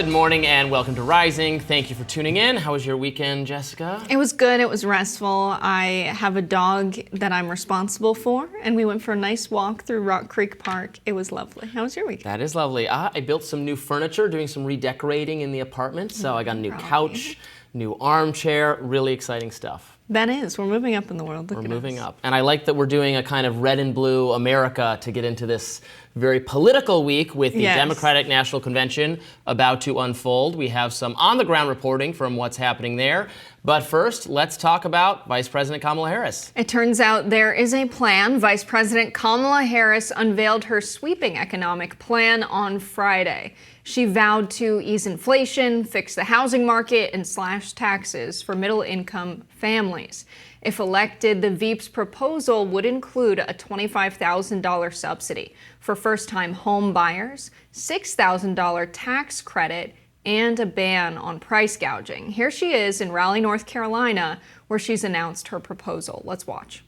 Good morning and welcome to Rising. Thank you for tuning in. How was your weekend, Jessica? It was good. It was restful. I have a dog that I'm responsible for, and we went for a nice walk through Rock Creek Park. It was lovely. How was your weekend? That is lovely. I built some new furniture, doing some redecorating in the apartment. So I got a new couch, new armchair, really exciting stuff. That is. We're moving up in the world. We're moving up. And I like that we're doing a kind of red and blue America to get into this very political week with the Democratic National Convention about to unfold. We have some on-the-ground reporting from what's happening there. But first, let's talk about Vice President Kamala Harris. It turns out there is a plan. Vice President Kamala Harris unveiled her sweeping economic plan on Friday. She vowed to ease inflation, fix the housing market, and slash taxes for middle-income families. If elected, the Veep's proposal would include a $25,000 subsidy for first-time home buyers, $6,000 tax credit, and a ban on price gouging. Here she is in Raleigh, North Carolina, where she's announced her proposal. Let's watch.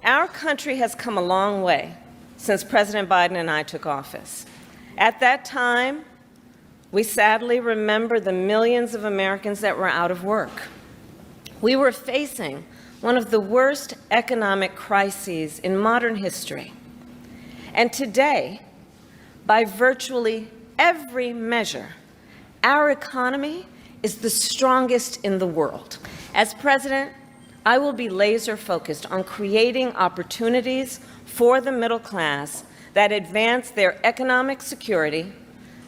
Our country has come a long way since President Biden and I took office. At that time, we sadly remember the millions of Americans that were out of work. We were facing one of the worst economic crises in modern history. And today, by virtually every measure, our economy is the strongest in the world. As president, I will be laser focused on creating opportunities for the middle class that advance their economic security,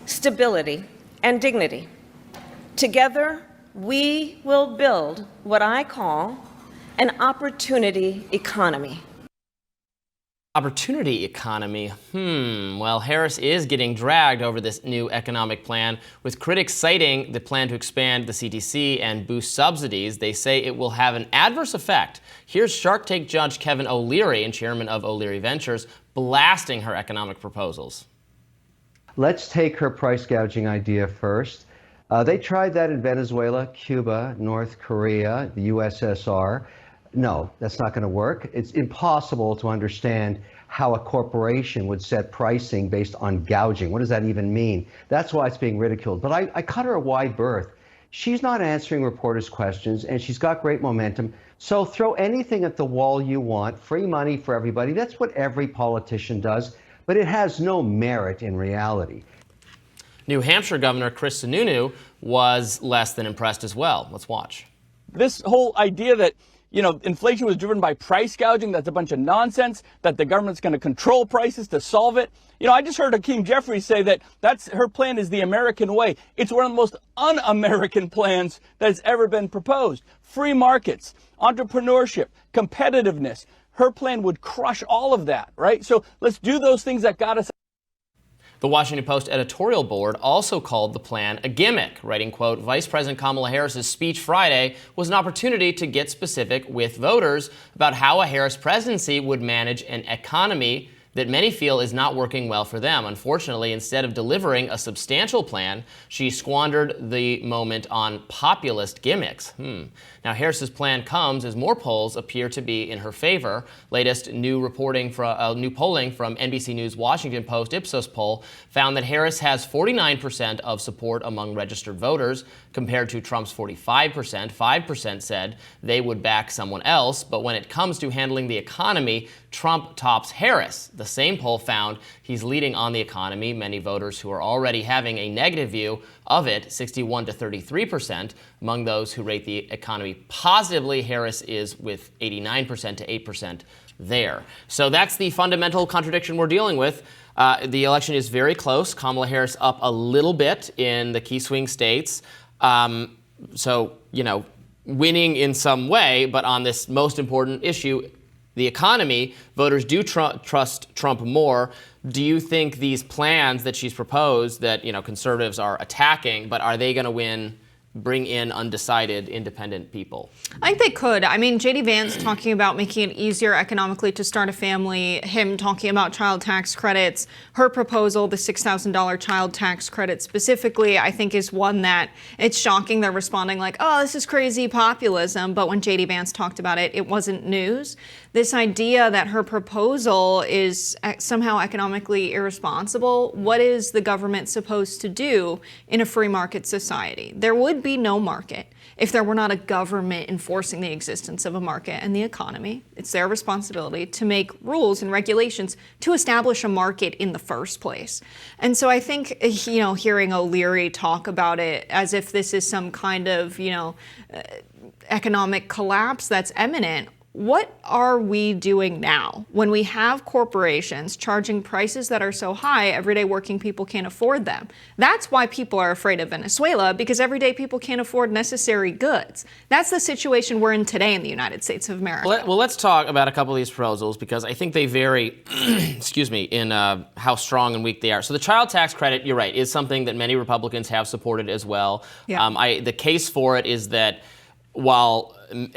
stability, and dignity. Together, we will build what I call an opportunity economy. Opportunity economy. Well, Harris is getting dragged over this new economic plan, with critics citing the plan to expand the CTC and boost subsidies. They say it will have an adverse effect. Here's Shark Tank judge Kevin O'Leary, and chairman of O'Leary Ventures, blasting her economic proposals. Let's take her price gouging idea first. They tried that in Venezuela, Cuba, North Korea, the USSR. No, that's not going to work. It's impossible to understand how a corporation would set pricing based on gouging. What does that even mean? That's why it's being ridiculed. But I cut her a wide berth. She's not answering reporters' questions, and she's got great momentum. So throw anything at the wall you want, free money for everybody. That's what every politician does, but it has no merit in reality. New Hampshire Governor Chris Sununu was less than impressed as well. Let's watch. This whole idea that inflation was driven by price gouging, that's a bunch of nonsense, that the government's going to control prices to solve it. I just heard Hakeem Jeffries say that her plan is the American way. It's one of the most un-American plans that has ever been proposed. Free markets, entrepreneurship, competitiveness. Her plan would crush all of that, right? So let's do those things that got us. The Washington Post editorial board also called the plan a gimmick, writing, quote, Vice President Kamala Harris's speech Friday was an opportunity to get specific with voters about how a Harris presidency would manage an economy that many feel is not working well for them. Unfortunately, instead of delivering a substantial plan, she squandered the moment on populist gimmicks. Now, Harris's plan comes as more polls appear to be in her favor. Latest new polling from NBC News Washington Post Ipsos poll found that Harris has 49% of support among registered voters, compared to Trump's 45%. 5% said they would back someone else. But when it comes to handling the economy, Trump tops Harris. The same poll found he's leading on the economy. Many voters who are already having a negative view of it, 61 to 33%. Among those who rate the economy positively, Harris is with 89% to 8% there. So that's the fundamental contradiction we're dealing with. The election is very close. Kamala Harris up a little bit in the key swing states. Winning in some way, but on this most important issue, the economy, voters do trust Trump more. Do you think these plans that she's proposed that, conservatives are attacking, but are they going to win bring in undecided independent people? I think they could. I mean, J.D. Vance talking about making it easier economically to start a family, him talking about child tax credits, her proposal, the $6,000 child tax credit specifically, I think is one that it's shocking. They're responding like, oh, this is crazy populism. But when J.D. Vance talked about it, it wasn't news. This idea that her proposal is somehow economically irresponsible, what is the government supposed to do in a free market society? There would be no market if there were not a government enforcing the existence of a market and the economy. It's their responsibility to make rules and regulations to establish a market in the first place. And so I think, hearing O'Leary talk about it as if this is some kind of, economic collapse that's imminent, what are we doing now when we have corporations charging prices that are so high, everyday working people can't afford them? That's why people are afraid of Venezuela, because everyday people can't afford necessary goods. That's the situation we're in today in the United States of America. Well, let's talk about a couple of these proposals because I think they vary, in how strong and weak they are. So the child tax credit, you're right, is something that many Republicans have supported as well. Yeah. The case for it is that while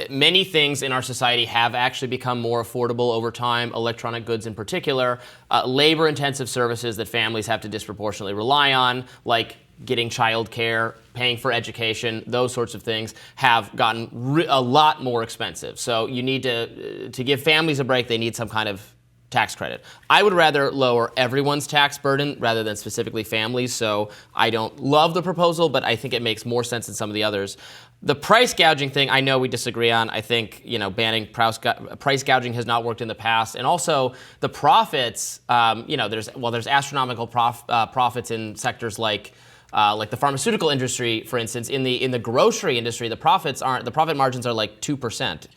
many things in our society have actually become more affordable over time, electronic goods in particular, labor-intensive services that families have to disproportionately rely on, like getting child care, paying for education, those sorts of things, have gotten a lot more expensive. So you need to give families a break, they need some kind of tax credit. I would rather lower everyone's tax burden rather than specifically families, so I don't love the proposal, but I think it makes more sense than some of the others. The price gouging thing, I know we disagree on. I think, banning price gouging has not worked in the past. And also the profits, there's astronomical profits in sectors like the pharmaceutical industry, for instance. In the grocery industry, the profit margins are like 2%.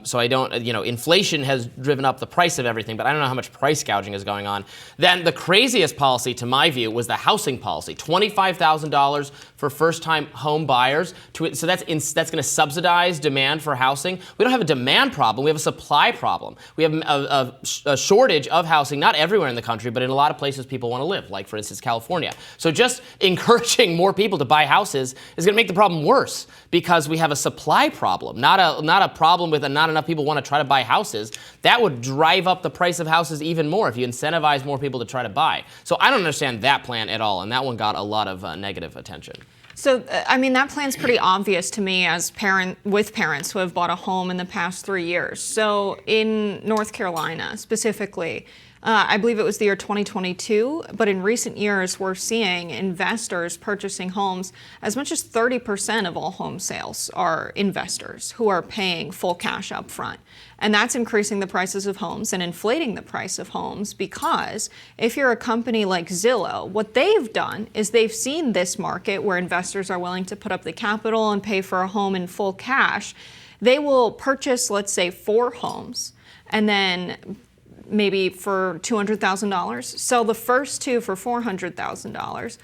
So I don't, inflation has driven up the price of everything, but I don't know how much price gouging is going on. Then the craziest policy, to my view, was the housing policy. $25,000 for first-time home buyers. So that's going to subsidize demand for housing. We don't have a demand problem. We have a supply problem. We have a shortage of housing, not everywhere in the country, but in a lot of places people want to live, like, for instance, California. So just encouraging more people to buy houses is going to make the problem worse because we have a supply problem, not a problem with not enough people want to try to buy houses. That would drive up the price of houses even more if you incentivize more people to try to buy. So I don't understand that plan at all, and that one got a lot of negative attention. So, that plan's pretty obvious to me as with parents who have bought a home in the past 3 years. So in North Carolina specifically, I believe it was the year 2022, but in recent years, we're seeing investors purchasing homes. As much as 30% of all home sales are investors who are paying full cash up front. And that's increasing the prices of homes and inflating the price of homes because if you're a company like Zillow, what they've done is they've seen this market where investors are willing to put up the capital and pay for a home in full cash. They will purchase, let's say, 4 homes and then maybe for $200,000, sell the first 2 for $400,000,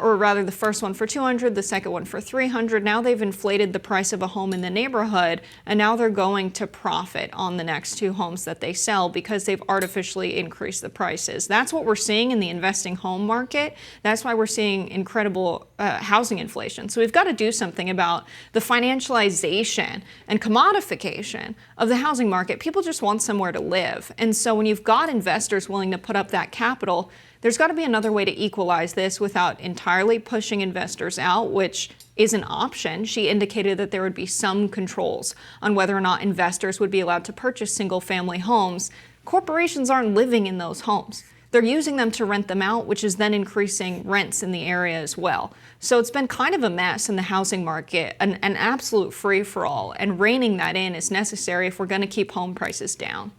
or rather the first one for $200,000, the second one for $300,000. Now they've inflated the price of a home in the neighborhood, and now they're going to profit on the next 2 homes that they sell because they've artificially increased the prices. That's what we're seeing in the investing home market. That's why we're seeing incredible housing inflation. So we've got to do something about the financialization and commodification of the housing market. People just want somewhere to live. And so when you've got investors willing to put up that capital, there's got to be another way to equalize this without entirely pushing investors out, which is an option. She indicated that there would be some controls on whether or not investors would be allowed to purchase single-family homes. Corporations aren't living in those homes. They're using them to rent them out, which is then increasing rents in the area as well. So it's been kind of a mess in the housing market, an absolute free-for-all, and reining that in is necessary if we're going to keep home prices down.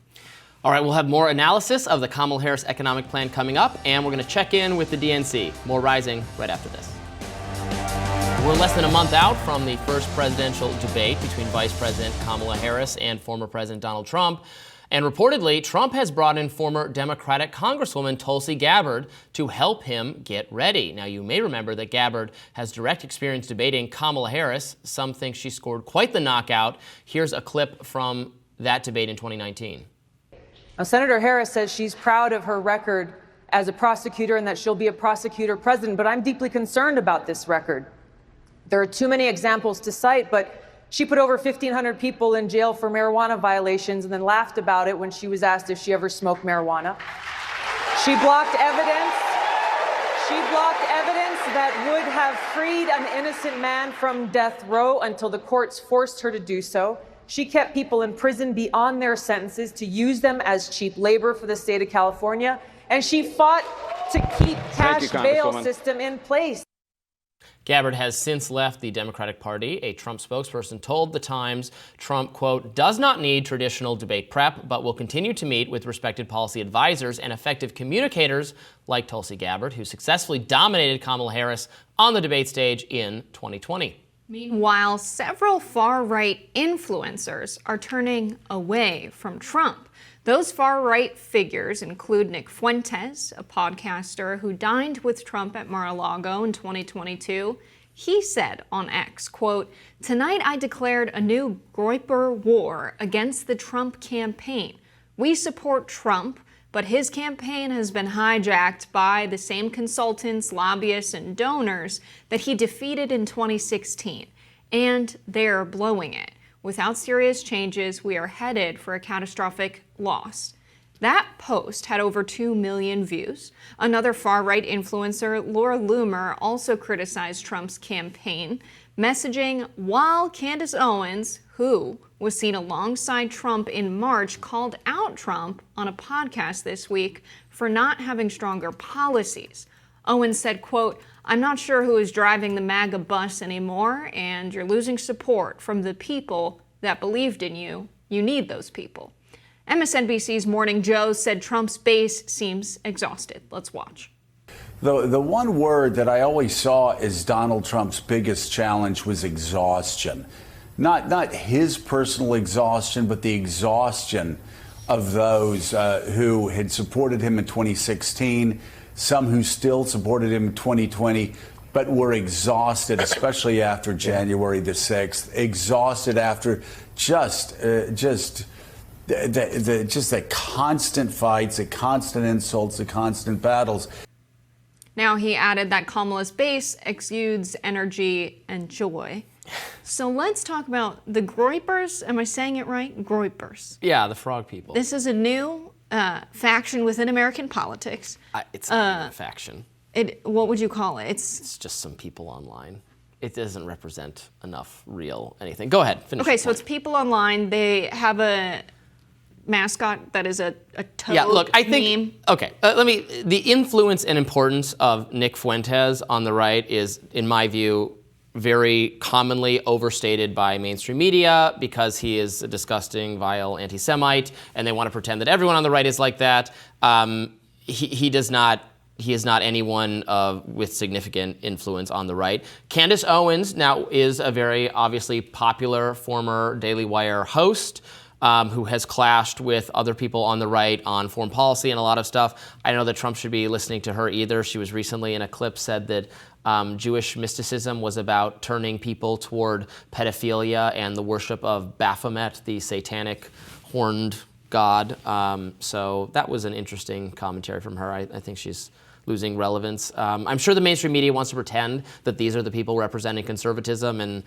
All right, we'll have more analysis of the Kamala Harris economic plan coming up, and we're going to check in with the DNC. More Rising right after this. We're less than a month out from the first presidential debate between Vice President Kamala Harris and former President Donald Trump. And reportedly, Trump has brought in former Democratic Congresswoman Tulsi Gabbard to help him get ready. Now, you may remember that Gabbard has direct experience debating Kamala Harris. Some think she scored quite the knockout. Here's a clip from that debate in 2019. Now, Senator Harris says she's proud of her record as a prosecutor and that she'll be a prosecutor president, but I'm deeply concerned about this record. There are too many examples to cite, but she put over 1,500 people in jail for marijuana violations and then laughed about it when she was asked if she ever smoked marijuana. She blocked evidence. She blocked evidence that would have freed an innocent man from death row until the courts forced her to do so. She kept people in prison beyond their sentences to use them as cheap labor for the state of California. And she fought to keep cash bail system in place. Gabbard has since left the Democratic Party. A Trump spokesperson told The Times Trump, quote, does not need traditional debate prep, but will continue to meet with respected policy advisors and effective communicators like Tulsi Gabbard, who successfully dominated Kamala Harris on the debate stage in 2020. Meanwhile, several far-right influencers are turning away from Trump. Those far-right figures include Nick Fuentes, a podcaster who dined with Trump at Mar-a-Lago in 2022. He said on X, quote, tonight I declared a new Groyper war against the Trump campaign. We support Trump, but his campaign has been hijacked by the same consultants, lobbyists, and donors that he defeated in 2016, and they're blowing it. Without serious changes, we are headed for a catastrophic loss. That post had over 2 million views. Another far-right influencer, Laura Loomer, also criticized Trump's campaign, messaging while Candace Owens, who was seen alongside Trump in March, called out Trump on a podcast this week for not having stronger policies. Owens said, quote, I'm not sure who is driving the MAGA bus anymore, and you're losing support from the people that believed in you. You need those people. MSNBC's Morning Joe said Trump's base seems exhausted. Let's watch. The one word that I always saw as Donald Trump's biggest challenge was exhaustion. Not his personal exhaustion, but the exhaustion of those who had supported him in 2016, some who still supported him in 2020, but were exhausted, especially after January the 6th, exhausted after just the constant fights, the constant insults, the constant battles. Now he added that Kamala's base exudes energy and joy. So let's talk about the Groypers. Am I saying it right? Groypers. Yeah, the frog people. This is a new faction within American politics. It's not even a faction. What would you call it? It's just some people online. It doesn't represent enough real anything. Go ahead, finish. Okay, so it's people online. They have a mascot that is a toad. Yeah, look, I think. meme. Okay, the influence and importance of Nick Fuentes on the right is, in my view, very commonly overstated by mainstream media because he is a disgusting, vile anti-Semite, and they want to pretend that everyone on the right is like that. He is not anyone with significant influence on the right. Candace Owens now is a very obviously popular former Daily Wire host who has clashed with other people on the right on foreign policy and a lot of stuff. I don't know that Trump should be listening to her either. She was recently in a clip said that Jewish mysticism was about turning people toward pedophilia and the worship of Baphomet, the satanic horned god. So that was an interesting commentary from her. I think she's losing relevance. I'm sure the mainstream media wants to pretend that these are the people representing conservatism, and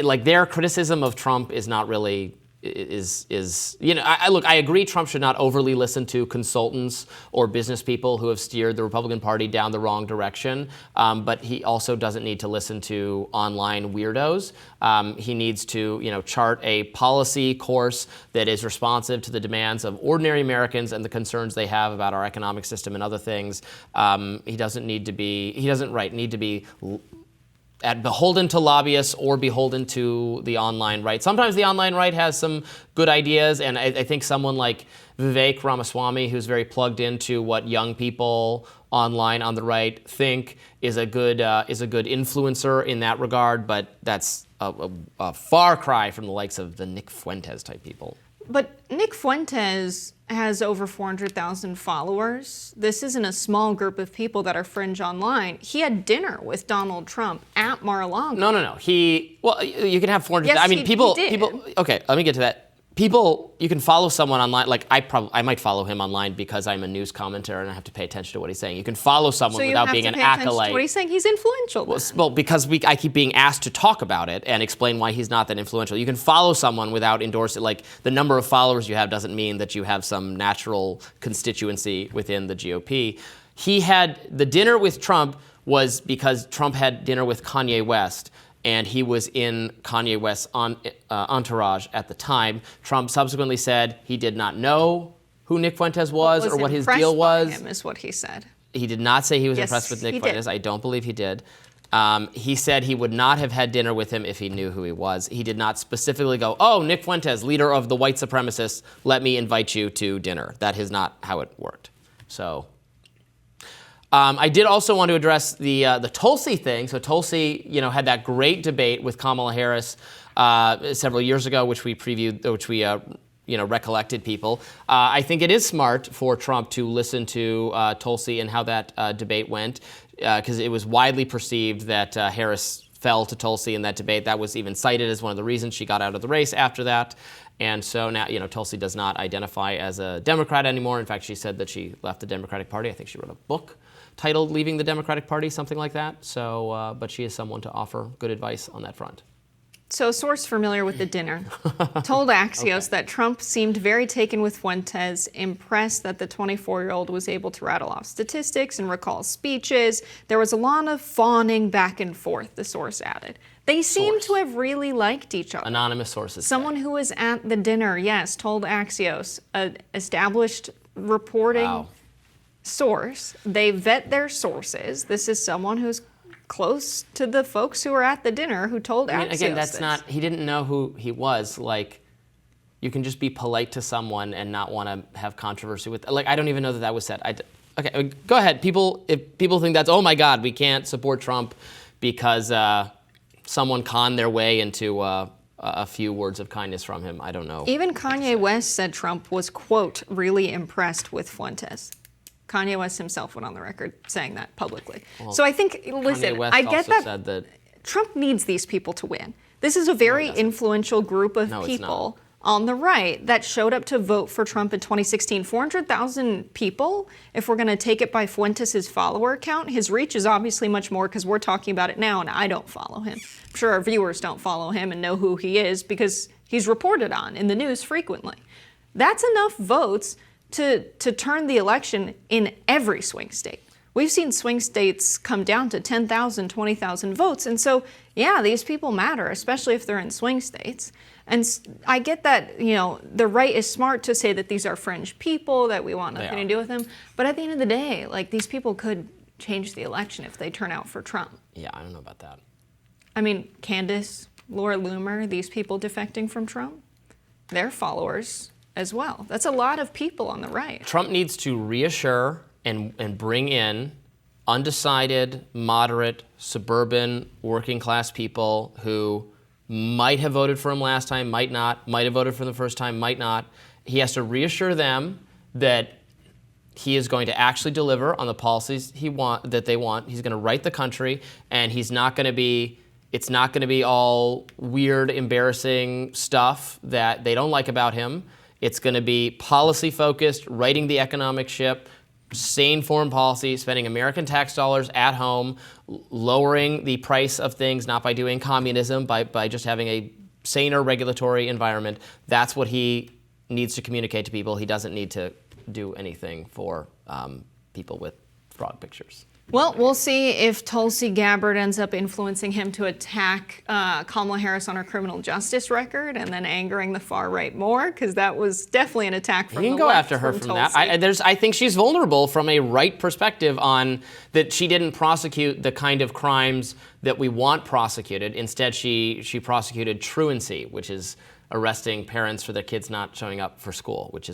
like their criticism of Trump is not really I agree Trump should not overly listen to consultants or business people who have steered the Republican Party down the wrong direction, but he also doesn't need to listen to online weirdos. He needs to, chart a policy course that is responsive to the demands of ordinary Americans and the concerns they have about our economic system and other things. He doesn't need to be beholden to lobbyists or beholden to the online right. Sometimes the online right has some good ideas, and I think someone like Vivek Ramaswamy, who's very plugged into what young people online on the right think, is a good influencer in that regard. But that's a far cry from the likes of the Nick Fuentes type people. But Nick Fuentes has over 400,000 followers. This isn't a small group of people that are fringe online. He had dinner with Donald Trump at Mar-a-Lago. No. You can have 400,000. Yes, I mean, he people. did. Okay, let me get to that. people, you can follow someone online. Like I might follow him online because I'm a news commentator and I have to pay attention to what he's saying. You can follow someone without being an acolyte. What he's saying, he's influential. Well, because I keep being asked to talk about it and explain why he's not that influential. You can follow someone without endorsing. Like the number of followers you have doesn't mean that you have some natural constituency within the GOP. He had the dinner with Trump was because Trump had dinner with Kanye West. And he was in Kanye West's entourage at the time. Trump subsequently said he did not know who Nick Fuentes was or what his deal was. Him is what he said. He did not say he was impressed with Nick Fuentes. I don't believe he did. He said he would not have had dinner with him if he knew who he was. He did not specifically go, oh, Nick Fuentes, leader of the white supremacists, let me invite you to dinner. That is not how it worked. So... I did also want to address the Tulsi thing. So Tulsi, had that great debate with Kamala Harris several years ago, which we previewed, which we recollected people. I think it is smart for Trump to listen to Tulsi and how that debate went, because it was widely perceived that Harris fell to Tulsi in that debate. That was even cited as one of the reasons she got out of the race after that. And so now, Tulsi does not identify as a Democrat anymore. In fact, she said that she left the Democratic Party. I think she wrote a book titled Leaving the Democratic Party, something like that. So, but she is someone to offer good advice on that front. So a source familiar with the dinner told Axios that Trump seemed very taken with Fuentes, impressed that the 24-year-old was able to rattle off statistics and recall speeches. There was a lot of fawning back and forth, the source added. They seem to have really liked each other. Anonymous sources. Someone who was at the dinner, yes, told Axios, an established reporting source. They vet their sources. This is someone who's close to the folks who were at the dinner who told Axios again, that's this. not, he didn't know who he was. Like, you can just be polite to someone and not want to have controversy with, I don't even know that was said. Okay, go ahead. If people think that's, oh my God, we can't support Trump because someone conned their way into a few words of kindness from him. I don't know. Even Kanye West said Trump was, quote, really impressed with Fuentes. Kanye West himself went on the record saying that publicly. Well, so I think, listen, I get that Trump needs these people to win. This is a very influential group of people on the right that showed up to vote for Trump in 2016. 400,000 people, if we're going to take it by Fuentes' follower count. His reach is obviously much more because we're talking about it now and I don't follow him. I'm sure our viewers don't follow him and know who he is because he's reported on in the news frequently. That's enough votes to turn the election in every swing state. We've seen swing states come down to 10,000, 20,000 votes. And so, yeah, these people matter, especially if they're in swing states. And I get that, the right is smart to say that these are fringe people, that we want nothing to do with them. But at the end of the day, these people could change the election if they turn out for Trump. Yeah, I don't know about that. I mean, Candace, Laura Loomer, these people defecting from Trump, they're followers as well. That's a lot of people on the right. Trump needs to reassure and bring in undecided, moderate, suburban, working class people who might have voted for him last time, might not, might have voted for him the first time, might not. He has to reassure them that he is going to actually deliver on the policies that they want. He's going to right the country, and it's not going to be all weird, embarrassing stuff that they don't like about him. It's going to be policy-focused, righting the economic ship, sane foreign policy, spending American tax dollars at home, lowering the price of things, not by doing communism, by just having a saner regulatory environment. That's what he needs to communicate to people. He doesn't need to do anything for people with broad pictures. Well, we'll see if Tulsi Gabbard ends up influencing him to attack Kamala Harris on her criminal justice record and then angering the far right more, because that was definitely an attack from the left. You can go after her from that. I think she's vulnerable from a right perspective on that she didn't prosecute the kind of crimes that we want prosecuted. Instead, she prosecuted truancy, which is arresting parents for their kids not showing up for school, which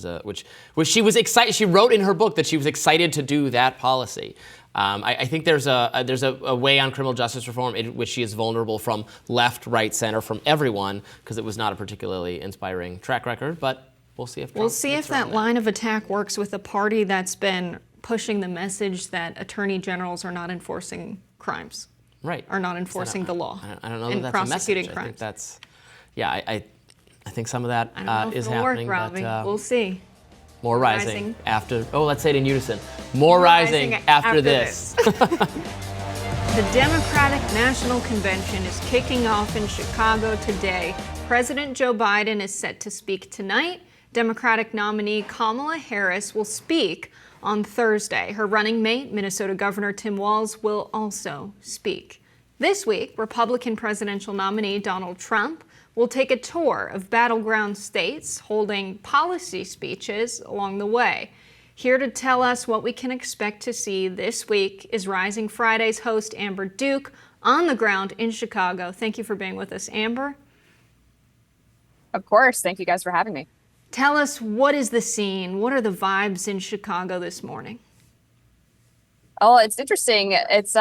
she was excited. She wrote in her book that she was excited to do that policy. I think there's a way on criminal justice reform in which she is vulnerable from left, right, center, from everyone, because it was not a particularly inspiring track record. But we'll see if that line of attack works with a party that's been pushing the message that attorney generals are not enforcing crimes, right? Are not enforcing the law. I don't know and that that's prosecuting a message. crimes. I think that's, yeah. I think some of that I don't know if is it'll happening. work, Robbie. But, we'll see. more rising after. Oh, let's say it in unison. More rising after this. The Democratic National Convention is kicking off in Chicago today. President Joe Biden is set to speak tonight. Democratic nominee Kamala Harris will speak on Thursday. Her running mate, Minnesota Governor Tim Walz, will also speak. This week, Republican presidential nominee Donald Trump will take a tour of battleground states, holding policy speeches along the way. Here to tell us what we can expect to see this week is Rising Friday's host Amber Duke on the ground in Chicago. Thank you for being with us, Amber. Of course. Thank you guys for having me. Tell us, what is the scene? What are the vibes in Chicago this morning? Oh, it's interesting. It's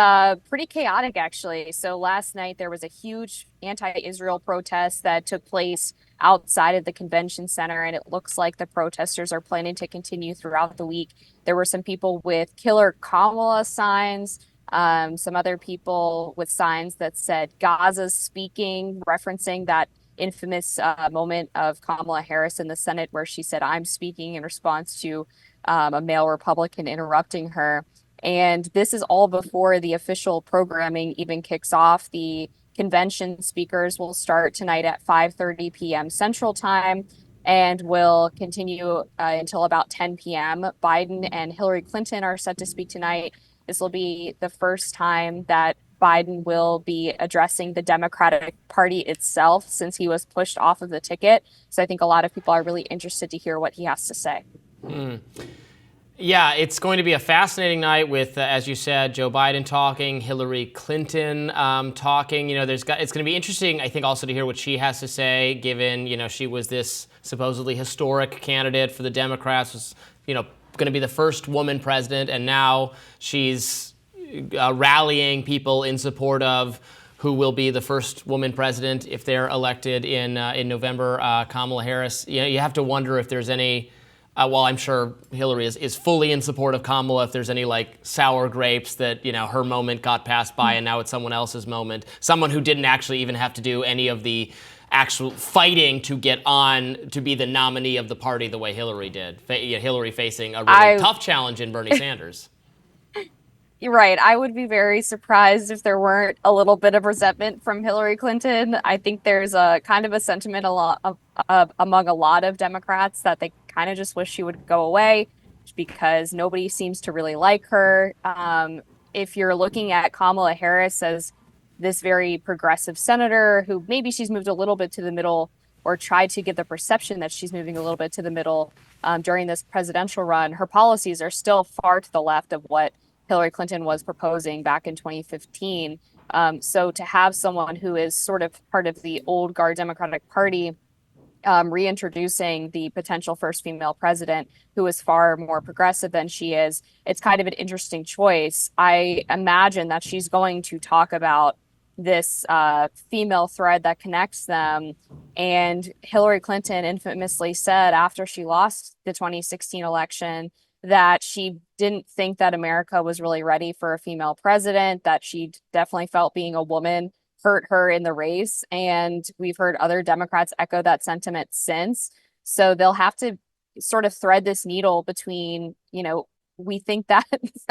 pretty chaotic, actually. So last night there was a huge anti-Israel protest that took place outside of the convention center, and it looks like the protesters are planning to continue throughout the week. There were some people with Killer Kamala signs, some other people with signs that said Gaza's speaking, referencing that infamous moment of Kamala Harris in the Senate where she said, "I'm speaking," in response to a male Republican interrupting her. And this is all before the official programming even kicks off. The convention speakers will start tonight at 5:30 p.m. Central Time and will continue until about 10 p.m. Biden and Hillary Clinton are set to speak tonight. This will be the first time that Biden will be addressing the Democratic Party itself since he was pushed off of the ticket. So I think a lot of people are really interested to hear what he has to say. Yeah, it's going to be a fascinating night with, as you said, Joe Biden talking, Hillary Clinton talking. You know, it's going to be interesting, I think, also to hear what she has to say, given, you know, she was this supposedly historic candidate for the Democrats, was, you know, going to be the first woman president, and now she's rallying people in support of who will be the first woman president if they're elected in November, Kamala Harris. You know, you have to wonder if there's any. While I'm sure Hillary is fully in support of Kamala, if there's any like sour grapes that, you know, her moment got passed by and now it's someone else's moment, someone who didn't actually even have to do any of the actual fighting to get on to be the nominee of the party the way Hillary did. Hillary facing a really tough challenge in Bernie Sanders. You're right. I would be very surprised if there weren't a little bit of resentment from Hillary Clinton. I think there's a kind of a sentiment among a lot of Democrats that they kind of just wish she would go away because nobody seems to really like her. If you're looking at Kamala Harris as this very progressive senator who maybe she's moved a little bit to the middle or tried to give the perception that she's moving a little bit to the middle during this presidential run, her policies are still far to the left of what Hillary Clinton was proposing back in 2015. So to have someone who is sort of part of the old guard Democratic Party reintroducing the potential first female president who is far more progressive than she is, it's kind of an interesting choice. I imagine that she's going to talk about this female thread that connects them. And Hillary Clinton infamously said after she lost the 2016 election that she didn't think that America was really ready for a female president, that she definitely felt being a woman hurt her in the race. And we've heard other Democrats echo that sentiment since. So they'll have to sort of thread this needle between, you know, we think that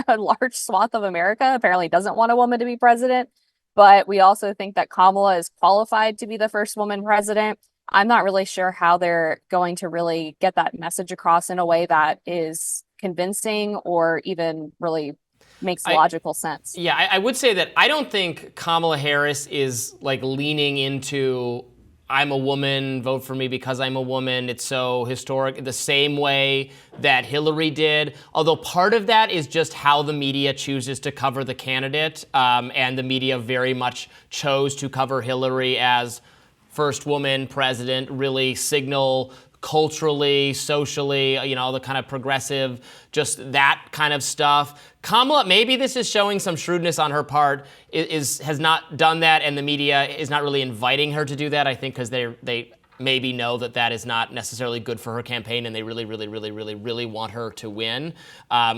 a large swath of America apparently doesn't want a woman to be president, but we also think that Kamala is qualified to be the first woman president. I'm not really sure how they're going to really get that message across in a way that is convincing or even really makes logical sense. Yeah, I would say that I don't think Kamala Harris is like leaning into I'm a woman, vote for me because I'm a woman. It's so historic, the same way that Hillary did. Although part of that is just how the media chooses to cover the candidate. And the media very much chose to cover Hillary as first woman president, really signal culturally, socially, you know, the kind of progressive, just that kind of stuff. Kamala, maybe this is showing some shrewdness on her part, has not done that, and the media is not really inviting her to do that, I think, because they maybe know that that is not necessarily good for her campaign, and they really want her to win.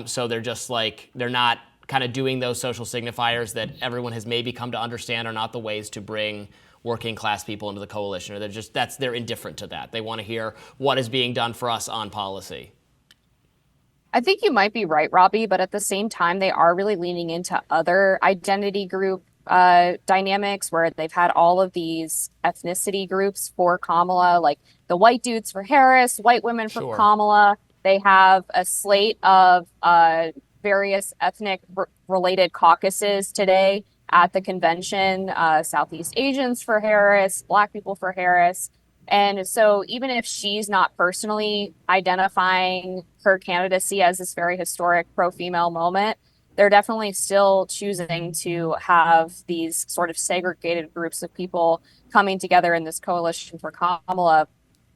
So they're just like, they're not kind of doing those social signifiers that everyone has maybe come to understand are not the ways to bring working class people into the coalition, or they're indifferent to that. They want to hear what is being done for us on policy. I think you might be right, Robbie, but at the same time, they are really leaning into other identity group dynamics where they've had all of these ethnicity groups for Kamala, like the white dudes for Harris, white women for Kamala. They have a slate of various ethnic related caucuses today at the convention, Southeast Asians for Harris, Black people for Harris. And so even if she's not personally identifying her candidacy as this very historic pro-female moment, they're definitely still choosing to have these sort of segregated groups of people coming together in this coalition for Kamala.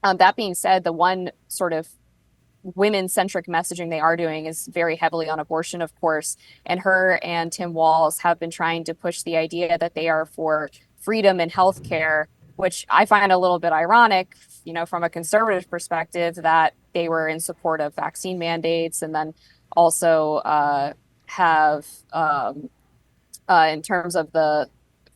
That being said, the one sort of women-centric messaging they are doing is very heavily on abortion, of course. And her and Tim Walz have been trying to push the idea that they are for freedom in healthcare, which I find a little bit ironic, you know, from a conservative perspective, that they were in support of vaccine mandates and then also have, in terms of the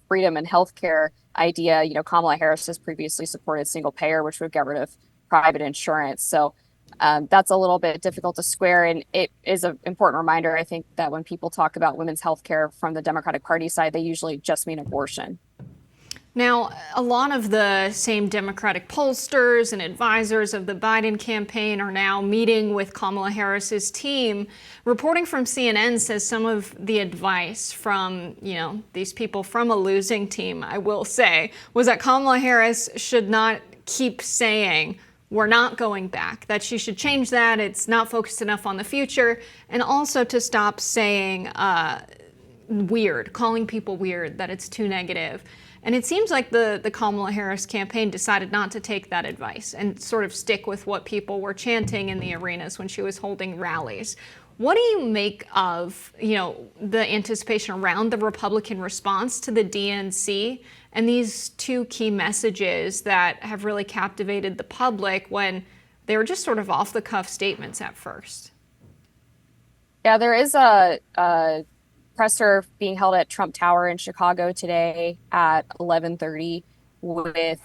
freedom in healthcare idea, you know, Kamala Harris has previously supported single payer, which would get rid of private insurance. So that's a little bit difficult to square. And it is an important reminder, I think, that when people talk about women's healthcare from the Democratic Party side, they usually just mean abortion. Now, a lot of the same Democratic pollsters and advisors of the Biden campaign are now meeting with Kamala Harris's team. Reporting from CNN says some of the advice from, you know, these people from a losing team, I will say, was that Kamala Harris should not keep saying, we're not going back, that she should change that. It's not focused enough on the future. And also to stop saying weird, calling people weird, that it's too negative. And it seems like the Kamala Harris campaign decided not to take that advice and sort of stick with what people were chanting in the arenas when she was holding rallies. What do you make of, you know, the anticipation around the Republican response to the DNC and these two key messages that have really captivated the public when they were just sort of off-the-cuff statements at first? Yeah, there is a presser being held at Trump Tower in Chicago today at 11:30 with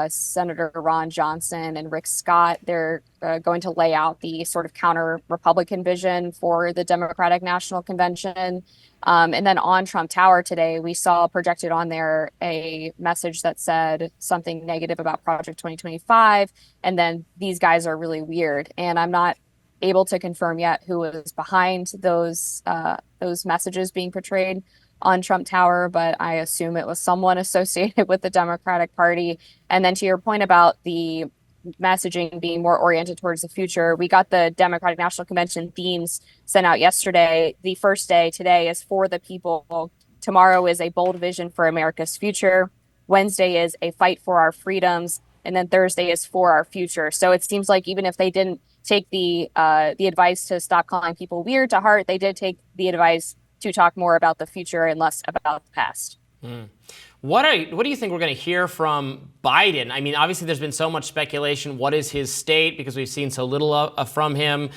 Senator Ron Johnson and Rick Scott. They're going to lay out the sort of counter-Republican vision for the Democratic National Convention. And then on Trump Tower today, we saw projected on there a message that said something negative about Project 2025. And then these guys are really weird. And I'm not able to confirm yet who was behind those messages being portrayed on Trump Tower, but I assume it was someone associated with the Democratic Party. And then to your point about the messaging being more oriented towards the future, we got the Democratic National Convention themes sent out yesterday. The first day today is for the people. Tomorrow is a bold vision for America's future. Wednesday is a fight for our freedoms. And then Thursday is for our future. So it seems like even if they didn't take the advice to stop calling people weird to heart, they did take the advice to talk more about the future and less about the past. What do you think we're going to hear from Biden? I mean, obviously there's been so much speculation. What is his state? Because we've seen so little from him.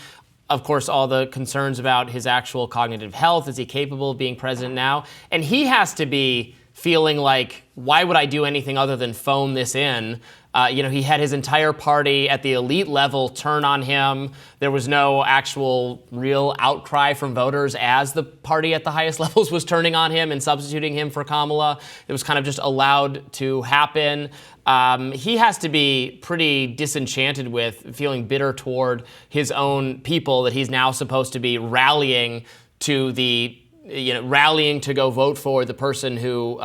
Of course, all the concerns about his actual cognitive health. Is he capable of being president now? And he has to be feeling like, why would I do anything other than phone this in? He had his entire party at the elite level turn on him. There was no actual real outcry from voters as the party at the highest levels was turning on him and substituting him for Kamala. It was kind of just allowed to happen. He has to be pretty disenchanted with, feeling bitter toward his own people that he's now supposed to be rallying to go vote for the person who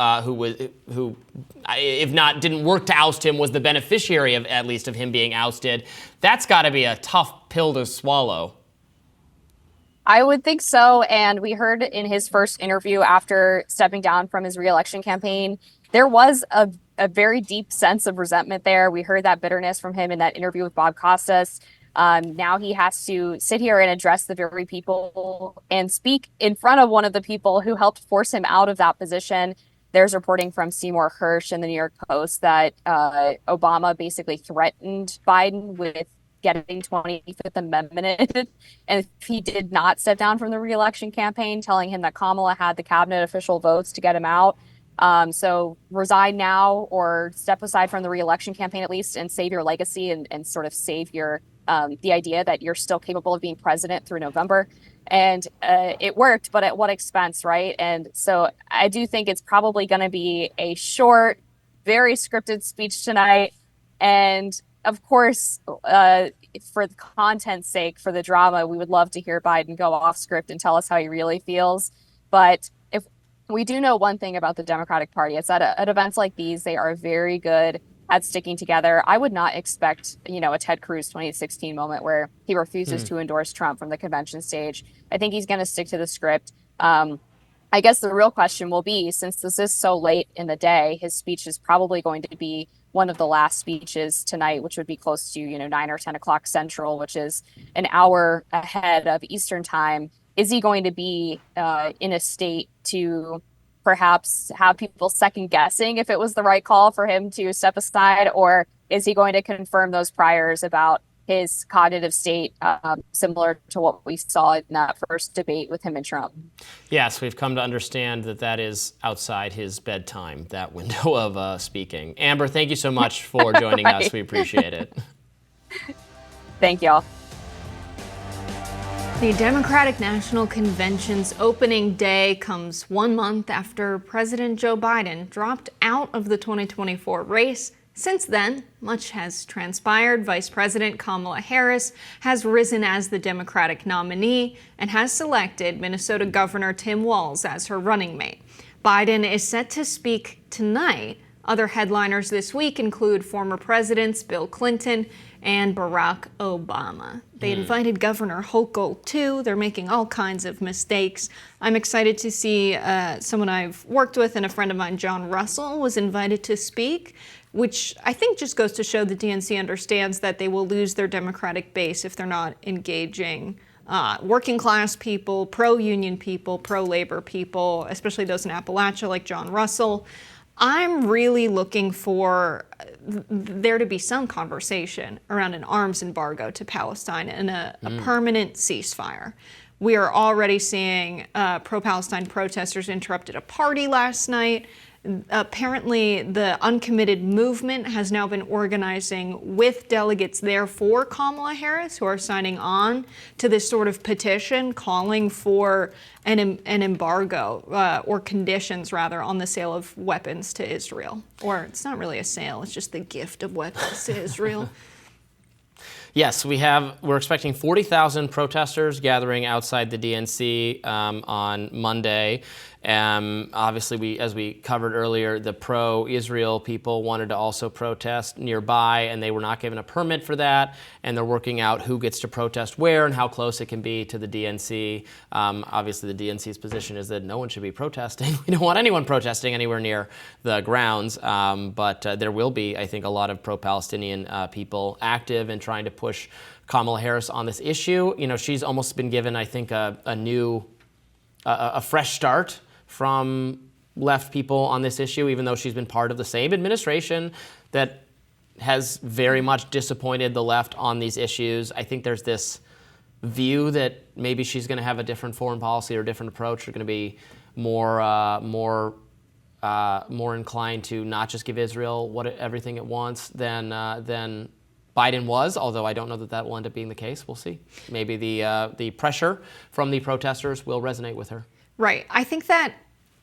if not didn't work to oust him, was the beneficiary of at least of him being ousted. That's got to be a tough pill to swallow. I would think so. And we heard in his first interview after stepping down from his reelection campaign, there was a very deep sense of resentment there. We heard that bitterness from him in that interview with Bob Costas. Now he has to sit here and address the very people and speak in front of one of the people who helped force him out of that position. There's reporting from Seymour Hersh in the New York Post that Obama basically threatened Biden with getting 25th Amendment and if he did not step down from the reelection campaign, telling him that Kamala had the cabinet official votes to get him out. So resign now or step aside from the reelection campaign at least and save your legacy and sort of save your the idea that you're still capable of being president through November. And it worked, but at what expense, right? And so I do think it's probably going to be a short, very scripted speech tonight. And of course, for the content's sake, for the drama, we would love to hear Biden go off script and tell us how he really feels. But if we do know one thing about the Democratic Party, it's that at events like these, they are very good at sticking together. I would not expect, a Ted Cruz 2016 moment where he refuses to endorse Trump from the convention stage. I think he's going to stick to the script. I guess the real question will be, since this is so late in the day, his speech is probably going to be one of the last speeches tonight, which would be close to, 9 or 10 o'clock Central, which is an hour ahead of Eastern time. Is he going to be in a state to perhaps have people second guessing if it was the right call for him to step aside, or is he going to confirm those priors about his cognitive state, similar to what we saw in that first debate with him and Trump? Yes, we've come to understand that is outside his bedtime, that window of speaking. Amber, thank you so much for joining us. We appreciate it. Thank y'all. The Democratic National Convention's opening day comes 1 month after President Joe Biden dropped out of the 2024 race. Since then, much has transpired. Vice President Kamala Harris has risen as the Democratic nominee and has selected Minnesota Governor Tim Walz as her running mate. Biden is set to speak tonight. Other headliners this week include former presidents Bill Clinton and Barack Obama. They invited Governor Hochul too. They're making all kinds of mistakes. I'm excited to see someone I've worked with and a friend of mine, John Russell, was invited to speak, which I think just goes to show the DNC understands that they will lose their Democratic base if they're not engaging working class people, pro-union people, pro-labor people, especially those in Appalachia like John Russell. I'm really looking for there to be some conversation around an arms embargo to Palestine and a permanent ceasefire. We are already seeing pro-Palestine protesters interrupted a party last night. Apparently, the uncommitted movement has now been organizing with delegates there for Kamala Harris, who are signing on to this sort of petition calling for an embargo or conditions, rather, on the sale of weapons to Israel. Or it's not really a sale, it's just the gift of weapons to Israel. Yes, we're expecting 40,000 protesters gathering outside the DNC on Monday. Obviously, as we covered earlier, the pro-Israel people wanted to also protest nearby, and they were not given a permit for that. And they're working out who gets to protest where and how close it can be to the DNC. Obviously, the DNC's position is that no one should be protesting. We don't want anyone protesting anywhere near the grounds. But there will be, I think, a lot of pro-Palestinian people active and trying to push Kamala Harris on this issue. She's almost been given, I think, a fresh start from left people on this issue, even though she's been part of the same administration that has very much disappointed the left on these issues. I think there's this view that maybe she's going to have a different foreign policy or a different approach. They're going to be more inclined to not just give Israel everything it wants than Biden was, although I don't know that will end up being the case. We'll see. Maybe the pressure from the protesters will resonate with her. Right. I think that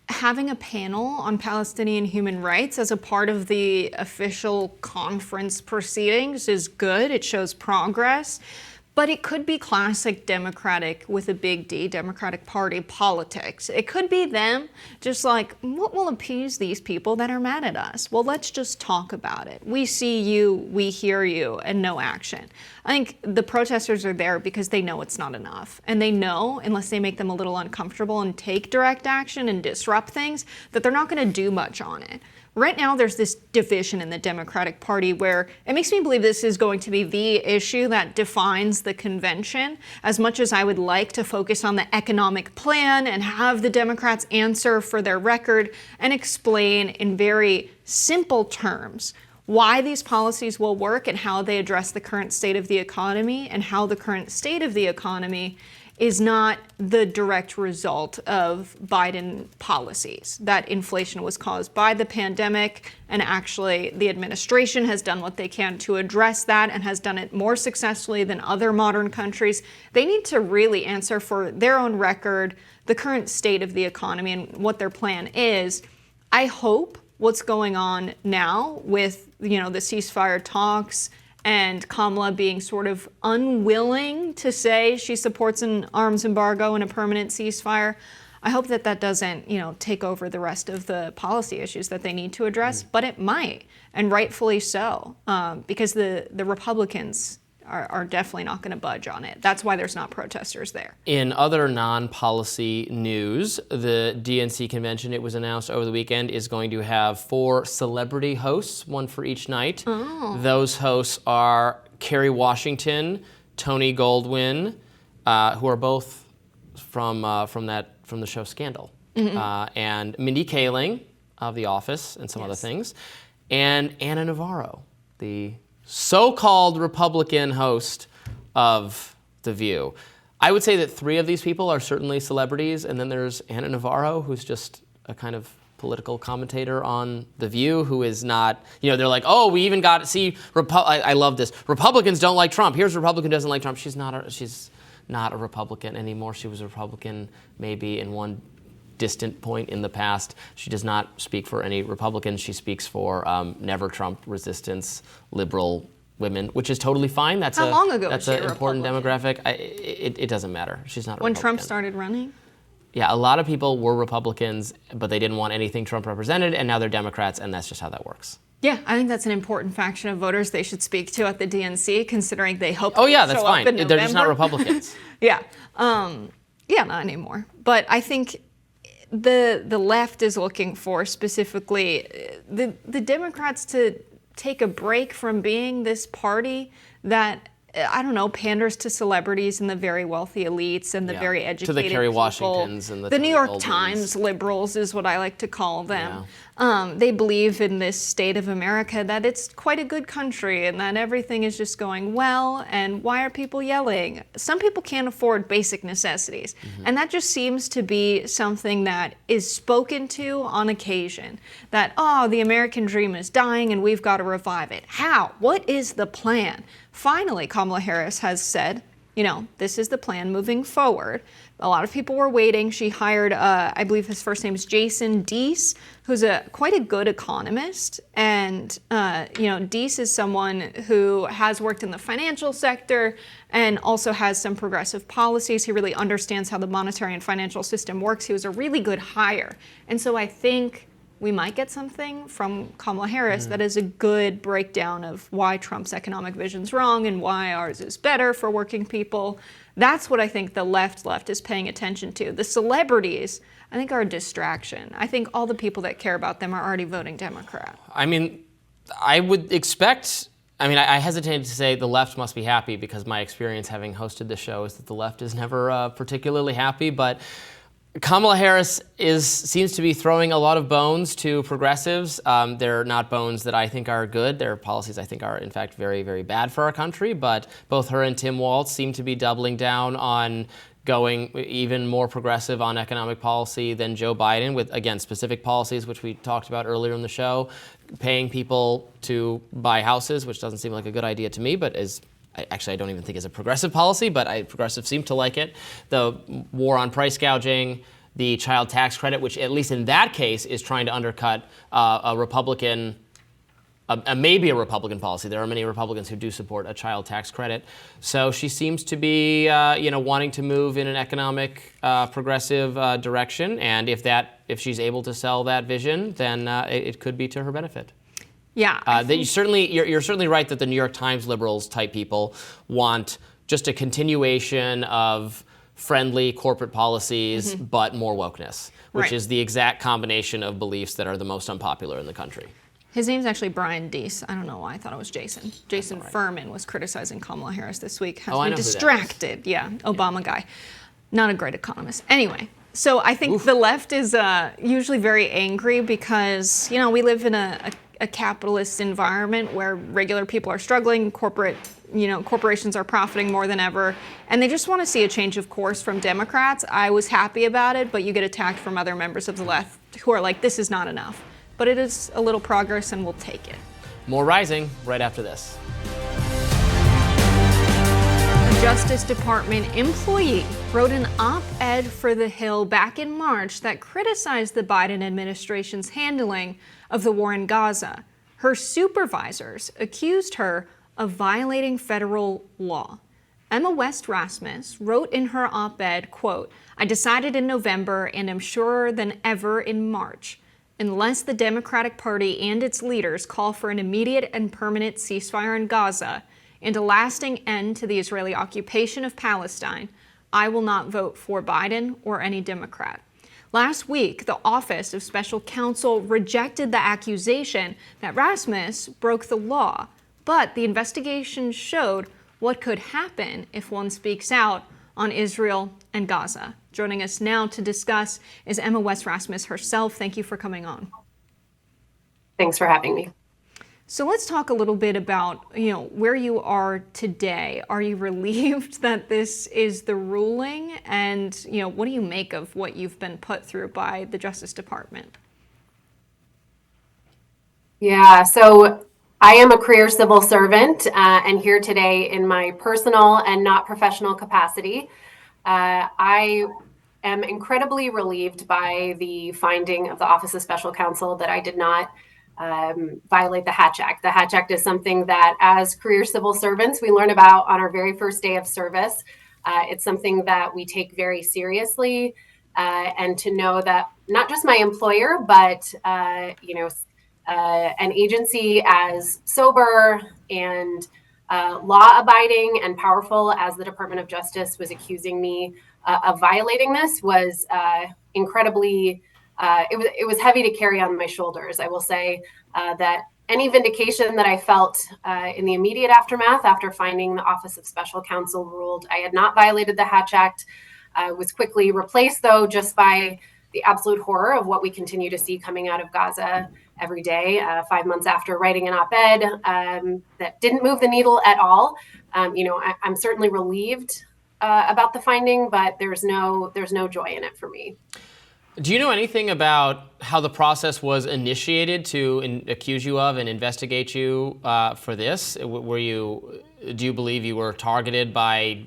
having a panel on Palestinian human rights as a part of the official conference proceedings is good. It shows progress. But it could be classic Democratic, with a big D, Democratic Party politics. It could be them just like, what will appease these people that are mad at us? Well, let's just talk about it. We see you, we hear you, and no action. I think the protesters are there because they know it's not enough. And they know, unless they make them a little uncomfortable and take direct action and disrupt things, that they're not going to do much on it. Right now, there's this division in the Democratic Party where it makes me believe this is going to be the issue that defines the convention. As much as I would like to focus on the economic plan and have the Democrats answer for their record and explain in very simple terms why these policies will work and how they address the current state of the economy and how the current state of the economy is not the direct result of Biden policies. That inflation was caused by the pandemic, and actually the administration has done what they can to address that and has done it more successfully than other modern countries. They need to really answer for their own record the current state of the economy and what their plan is. I hope what's going on now with, the ceasefire talks and Kamala being sort of unwilling to say she supports an arms embargo and a permanent ceasefire, I hope that doesn't, take over the rest of the policy issues that they need to address, but it might, and rightfully so, because the Republicans are definitely not going to budge on it. That's why there's not protesters there. In other non-policy news, the DNC convention, it was announced over the weekend, is going to have 4 celebrity hosts, one for each night. Oh. Those hosts are Kerry Washington, Tony Goldwyn, who are both from the show Scandal, and Mindy Kaling of The Office and some other things, and Ana Navarro, the so-called Republican host of The View. I would say that 3 of these people are certainly celebrities, and then there's Ana Navarro, who's just a kind of political commentator on The View, who is not, they're like, oh, we even got to see, I love this, Republicans don't like Trump. Here's a Republican who doesn't like Trump. She's not a Republican anymore. She was a Republican maybe in one distant point in the past. She does not speak for any Republicans. She speaks for never Trump resistance, liberal women, which is totally fine. That's How long ago that's was she an a important Republican? demographic. It doesn't matter. She's not a When Republican. Trump started running? Yeah, a lot of people were Republicans, but they didn't want anything Trump represented, and now they're Democrats, and that's just how that works. Yeah, I think that's an important faction of voters they should speak to at the DNC, considering they hope Oh yeah, to that's show fine. up in They're just not November. Republicans. Yeah, not anymore. But I think the left is looking for specifically the Democrats to take a break from being this party that, panders to celebrities and the very wealthy elites and the very educated to the Kerry people. Washingtons and the New Tony York Goldwyns. Times liberals is what I like to call them. They believe in this state of America that it's quite a good country and that everything is just going well, and why are people yelling? Some people can't afford basic necessities, and that just seems to be something that is spoken to on occasion, that, the American dream is dying and we've got to revive it. How? What is the plan? Finally, Kamala Harris has said, this is the plan moving forward. A lot of people were waiting. She hired, I believe his first name is Jason Deese, who's quite a good economist. And, Deese is someone who has worked in the financial sector and also has some progressive policies. He really understands how the monetary and financial system works. He was a really good hire. And so I think we might get something from Kamala Harris that is a good breakdown of why Trump's economic vision's wrong and why ours is better for working people. That's what I think the left is paying attention to. The celebrities, I think, are a distraction. I think all the people that care about them are already voting Democrat. I would expect, I hesitate to say the left must be happy because my experience having hosted the show is that the left is never particularly happy, but Kamala Harris seems to be throwing a lot of bones to progressives. They're not bones that I think are good. Their policies, I think, are in fact very, very bad for our country. But both her and Tim Walz seem to be doubling down on going even more progressive on economic policy than Joe Biden with, again, specific policies, which we talked about earlier in the show, paying people to buy houses, which doesn't seem like a good idea to me, but I don't even think it's a progressive policy, but progressives seem to like it. The war on price gouging, the child tax credit, which at least in that case is trying to undercut maybe a Republican policy. There are many Republicans who do support a child tax credit. So she seems to be, wanting to move in an economic progressive direction. And if she's able to sell that vision, then it could be to her benefit. Yeah. You're certainly right that the New York Times liberals type people want just a continuation of friendly corporate policies, but more wokeness, which is the exact combination of beliefs that are the most unpopular in the country. His name's actually Brian Deese. I don't know why I thought it was Jason. Jason Furman was criticizing Kamala Harris this week. Has been distracted. Yeah, Obama guy. Not a great economist. Anyway. So I think the left is usually very angry because, we live in a capitalist environment where regular people are struggling, corporate corporations are profiting more than ever, and they just want to see a change of course from Democrats. I was happy about it, but you get attacked from other members of the left who are like, this is not enough. But it is a little progress, and we'll take it. More Rising right after this. A Justice Department employee wrote an op-ed for The Hill back in March that criticized the Biden administration's handling of the war in Gaza. Her supervisors accused her of violating federal law. Emma West Rasmus wrote in her op-ed, quote, "I decided in November and am surer than ever in March, unless the Democratic Party and its leaders call for an immediate and permanent ceasefire in Gaza and a lasting end to the Israeli occupation of Palestine, I will not vote for Biden or any Democrat." Last week, the Office of Special Counsel rejected the accusation that Rasmus broke the law, but the investigation showed what could happen if one speaks out on Israel and Gaza. Joining us now to discuss is Emma West Rasmus herself. Thank you for coming on. Thanks for having me. So let's talk a little bit about, where you are today. Are you relieved that this is the ruling? And, what do you make of what you've been put through by the Justice Department? Yeah, so I am a career civil servant and here today in my personal and not professional capacity. I am incredibly relieved by the finding of the Office of Special Counsel that I did not violate the Hatch Act. The Hatch Act is something that as career civil servants, we learn about on our very first day of service. It's something that we take very seriously, and to know that not just my employer, but, an agency as sober and law-abiding and powerful as the Department of Justice was accusing me of violating this was incredibly. It was heavy to carry on my shoulders. I will say that any vindication that I felt in the immediate aftermath after finding the Office of Special Counsel ruled I had not violated the Hatch Act was quickly replaced, though, just by the absolute horror of what we continue to see coming out of Gaza every day. 5 months after writing an op-ed that didn't move the needle at all, I'm certainly relieved about the finding, but there's no joy in it for me. Do you know anything about how the process was initiated to accuse you of and investigate you for this? Do you believe you were targeted by,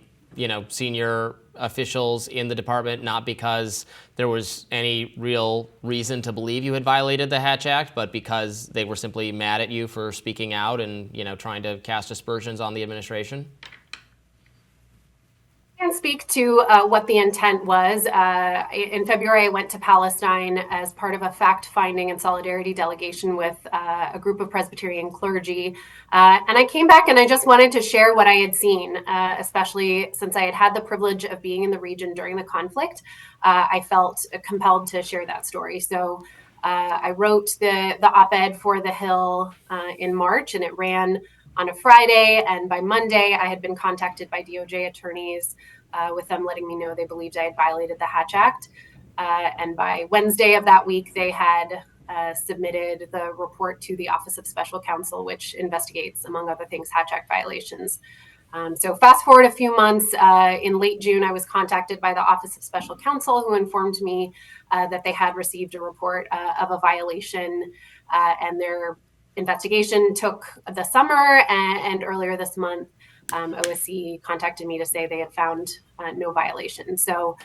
senior officials in the department, not because there was any real reason to believe you had violated the Hatch Act, but because they were simply mad at you for speaking out and, trying to cast aspersions on the administration? I can speak to what the intent was. In February, I went to Palestine as part of a fact-finding and solidarity delegation with a group of Presbyterian clergy. And I came back and I just wanted to share what I had seen, especially since I had the privilege of being in the region during the conflict. I felt compelled to share that story. So I wrote the op-ed for The Hill in March, and it ran on a Friday, and by Monday, I had been contacted by DOJ attorneys with them letting me know they believed I had violated the Hatch Act. And by Wednesday of that week, they had submitted the report to the Office of Special Counsel, which investigates, among other things, Hatch Act violations. So fast forward a few months, in late June, I was contacted by the Office of Special Counsel, who informed me that they had received a report of a violation, and their investigation took the summer, and earlier this month, OSC contacted me to say they had found no violation. So,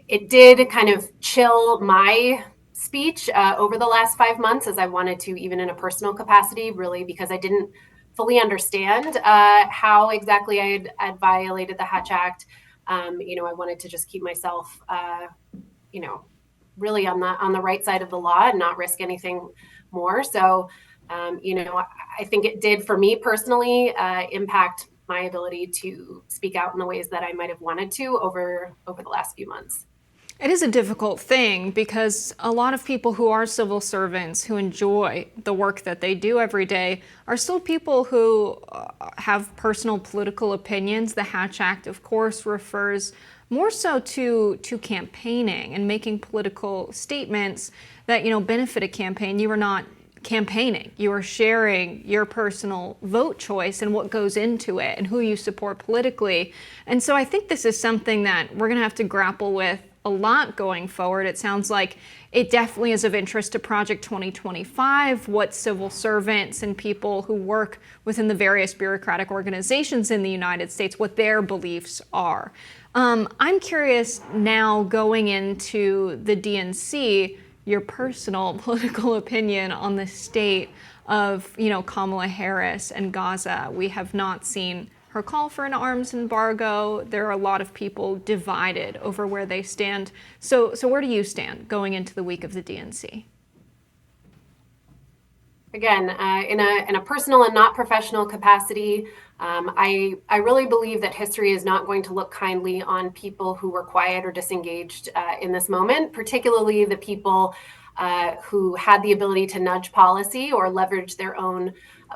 it did kind of chill my speech over the last 5 months, as I wanted to, even in a personal capacity, really, because I didn't fully understand how exactly I had violated the Hatch Act. I wanted to just keep myself, really on the right side of the law and not risk anything more. So, I think it did, for me personally, impact my ability to speak out in the ways that I might have wanted to over the last few months. It is a difficult thing because a lot of people who are civil servants who enjoy the work that they do every day are still people who have personal political opinions. The Hatch Act, of course, refers more so to campaigning and making political statements that, benefit a campaign. You are not campaigning. You are sharing your personal vote choice and what goes into it and who you support politically. And so I think this is something that we're going to have to grapple with a lot going forward. It sounds like it definitely is of interest to Project 2025, what civil servants and people who work within the various bureaucratic organizations in the United States, what their beliefs are. I'm curious now, going into the DNC, your personal political opinion on the state of, Kamala Harris and Gaza. We have not seen her call for an arms embargo. There are a lot of people divided over where they stand. So where do you stand going into the week of the DNC? Again, in a personal and not professional capacity, I really believe that history is not going to look kindly on people who were quiet or disengaged in this moment, particularly the people who had the ability to nudge policy or leverage their own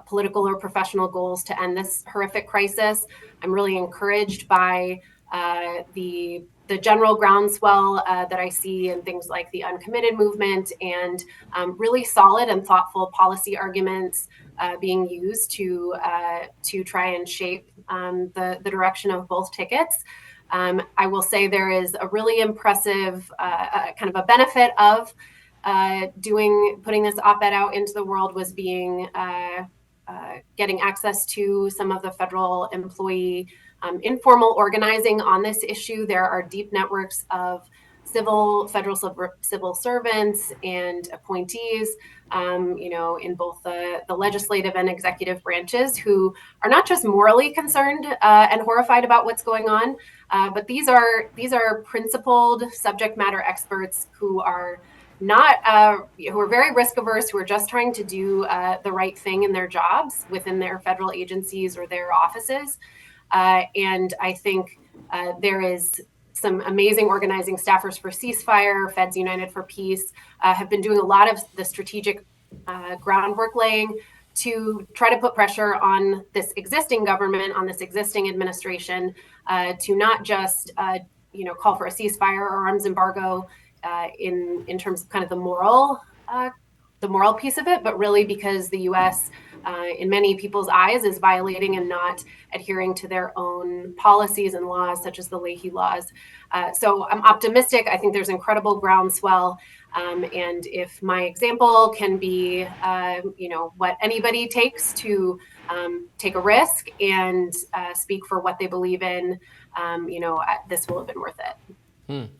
political or professional goals to end this horrific crisis. I'm really encouraged by the general groundswell that I see in things like the uncommitted movement and really solid and thoughtful policy arguments being used to try and shape the direction of both tickets. I will say there is a really impressive kind of a benefit of putting this op-ed out into the world was getting access to some of the federal employee informal organizing on this issue. There are deep networks of federal civil servants and appointees, in both the legislative and executive branches, who are not just morally concerned and horrified about what's going on, but these are principled subject matter experts who are who are very risk averse, who are just trying to do the right thing in their jobs within their federal agencies or their offices. And I think there is some amazing organizing. Staffers for Ceasefire, Feds United for Peace have been doing a lot of the strategic groundwork laying to try to put pressure on this existing government, on this existing administration, to not just call for a ceasefire or arms embargo in terms of kind of the moral piece of it, but really because the U.S. In many people's eyes is violating and not adhering to their own policies and laws, such as the Leahy laws. So I'm optimistic. I think there's incredible groundswell. And if my example can be, what anybody takes to take a risk and speak for what they believe in, this will have been worth it.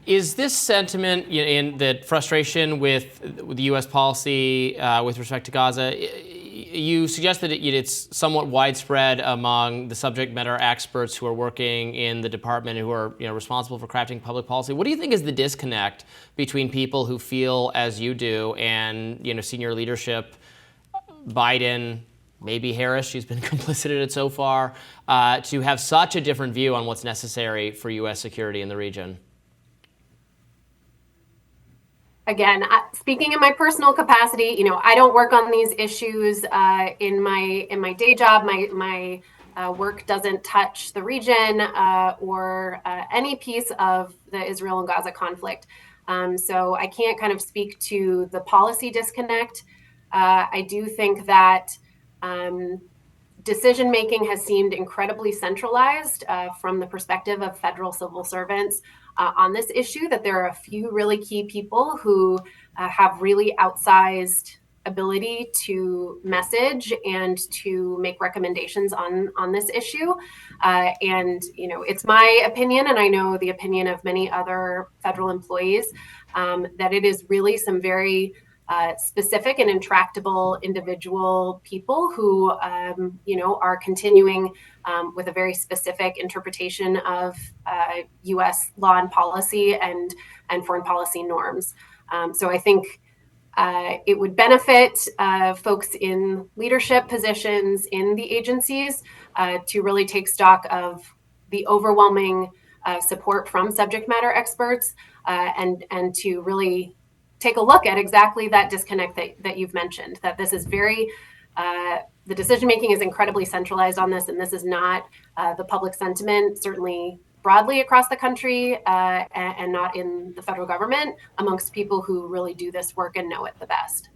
Is this sentiment in the frustration with the U.S. policy with respect to Gaza? You suggest that it's somewhat widespread among the subject matter experts who are working in the department, who are responsible for crafting public policy. What do you think is the disconnect between people who feel as you do and senior leadership, Biden, maybe Harris, she's been complicit in it so far, to have such a different view on what's necessary for U.S. security in the region? Again, speaking in my personal capacity, I don't work on these issues in my day job. My work doesn't touch the region or any piece of the Israel and Gaza conflict. So I can't kind of speak to the policy disconnect. I do think that decision making has seemed incredibly centralized from the perspective of federal civil servants on this issue, that there are a few really key people who have really outsized ability to message and to make recommendations on this issue. And, it's my opinion, and I know the opinion of many other federal employees, that it is really some very specific and intractable individual people who, are continuing with a very specific interpretation of U.S. law and policy and foreign policy norms. So I think it would benefit folks in leadership positions in the agencies to really take stock of the overwhelming support from subject matter experts and to really take a look at exactly that disconnect that you've mentioned, that this is very, the decision-making is incredibly centralized on this, and this is not the public sentiment, certainly broadly across the country and not in the federal government amongst people who really do this work and know it the best.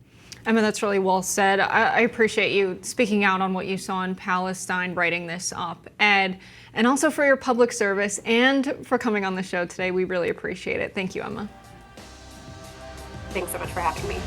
Emma, that's really well said. I appreciate you speaking out on what you saw in Palestine, writing this op-ed, and also for your public service and for coming on the show today. We really appreciate it. Thank you, Emma. Thanks so much for having me.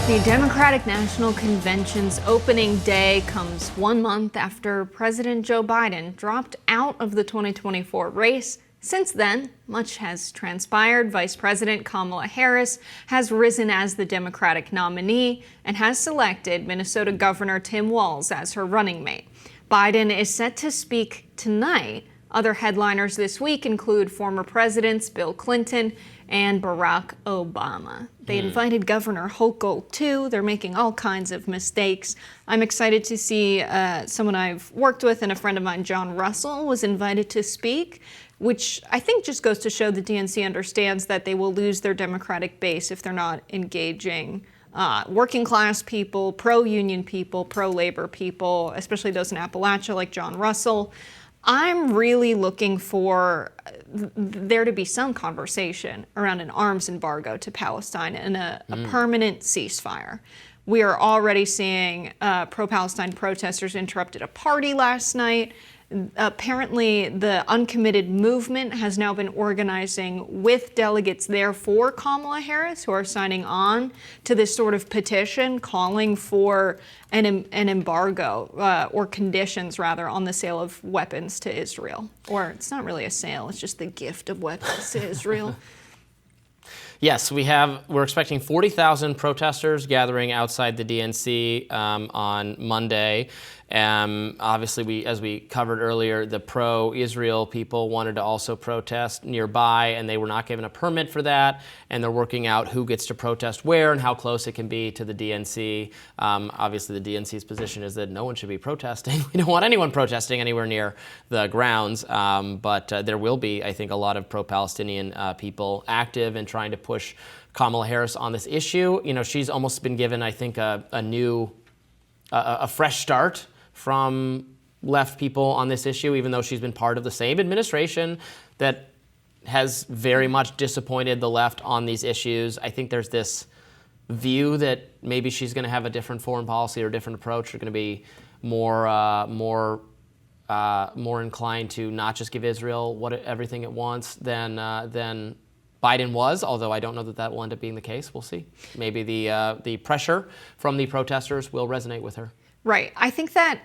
The Democratic National Convention's opening day comes 1 month after President Joe Biden dropped out of the 2024 race. Since then, much has transpired. Vice President Kamala Harris has risen as the Democratic nominee and has selected Minnesota Governor Tim Walz as her running mate. Biden is set to speak tonight. Other headliners this week include former presidents Bill Clinton and Barack Obama. They invited Governor Hochul too. They're making all kinds of mistakes. I'm excited to see someone I've worked with and a friend of mine, John Russell, was invited to speak, which I think just goes to show the DNC understands that they will lose their Democratic base if they're not engaging working class people, pro-union people, pro-labor people, especially those in Appalachia like John Russell. I'm really looking for there to be some conversation around an arms embargo to Palestine and a permanent ceasefire. We are already seeing pro-Palestine protesters interrupted a party last night. Apparently, the uncommitted movement has now been organizing with delegates there for Kamala Harris, who are signing on to this sort of petition calling for an embargo or conditions, rather, on the sale of weapons to Israel. Or it's not really a sale, it's just the gift of weapons to Israel. Yes, we're expecting 40,000 protesters gathering outside the DNC on Monday. Obviously, as we covered earlier, the pro-Israel people wanted to also protest nearby, and they were not given a permit for that. And they're working out who gets to protest where and how close it can be to the DNC. Obviously, the DNC's position is that no one should be protesting. We don't want anyone protesting anywhere near the grounds. But there will be, I think, a lot of pro-Palestinian people active and trying to push Kamala Harris on this issue. You know, she's almost been given, I think, a fresh start from left people on this issue, even though she's been part of the same administration that has very much disappointed the left on these issues. I think there's this view that maybe she's going to have a different foreign policy or a different approach. They're going to be more inclined to not just give Israel everything it wants than Biden was, although I don't know that will end up being the case. We'll see. Maybe the pressure from the protesters will resonate with her. Right. I think that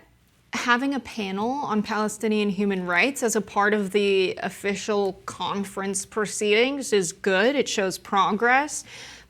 having a panel on Palestinian human rights as a part of the official conference proceedings is good. It shows progress.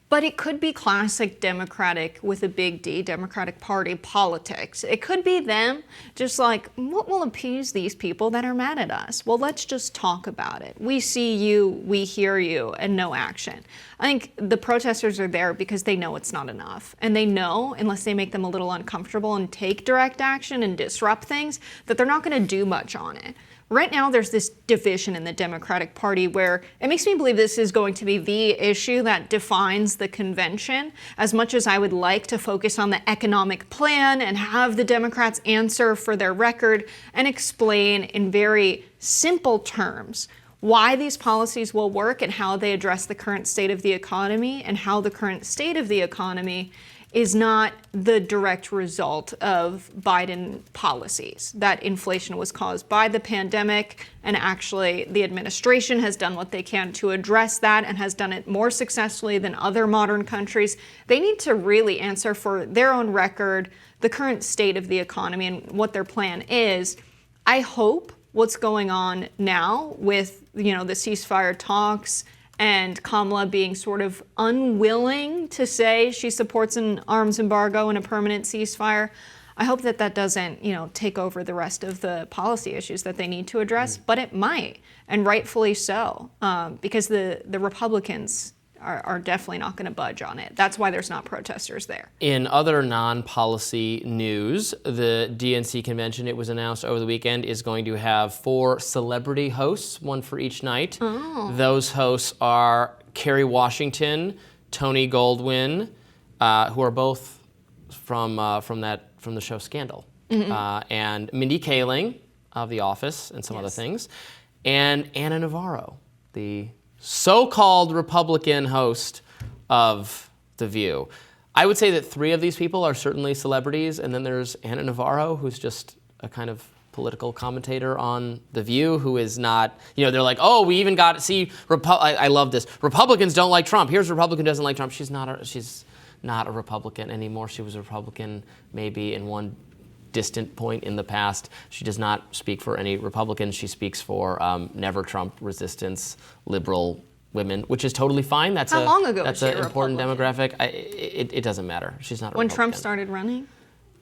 But it could be classic Democratic, with a big D, Democratic Party politics. It could be them just like, what will appease these people that are mad at us? Well, let's just talk about it. We see you, we hear you, and no action. I think the protesters are there because they know it's not enough. And they know, unless they make them a little uncomfortable and take direct action and disrupt things, that they're not going to do much on it. Right now, there's this division in the Democratic Party where it makes me believe this is going to be the issue that defines the convention. As much as I would like to focus on the economic plan and have the Democrats answer for their record and explain in very simple terms why these policies will work and how they address the current state of the economy and how the current state of the economy is not the direct result of Biden policies. That inflation was caused by the pandemic, and actually the administration has done what they can to address that and has done it more successfully than other modern countries. They need to really answer for their own record the current state of the economy and what their plan is. I hope what's going on now with, the ceasefire talks and Kamala being sort of unwilling to say she supports an arms embargo and a permanent ceasefire, I hope that doesn't, take over the rest of the policy issues that they need to address, but it might, and rightfully so, because the Republicans are definitely not going to budge on it. That's why there's not protesters there. In other non-policy news, the DNC convention, it was announced over the weekend, is going to have 4 celebrity hosts, one for each night. Oh. Those hosts are Kerry Washington, Tony Goldwyn, who are both from the show Scandal, and Mindy Kaling of The Office and some other things, and Ana Navarro, the so-called Republican host of The View. I would say that 3 of these people are certainly celebrities, and then there's Ana Navarro, who's just a kind of political commentator on The View, who is not, they're like, oh, we even got to see, I love this, Republicans don't like Trump. Here's a Republican who doesn't like Trump. She's not a Republican anymore. She was a Republican maybe in one distant point in the past. She does not speak for any Republicans. She speaks for never Trump resistance, liberal women, which is totally fine. That's How long ago was that's she an a important Republican? demographic. It doesn't matter. She's not a When Republican. Trump started running?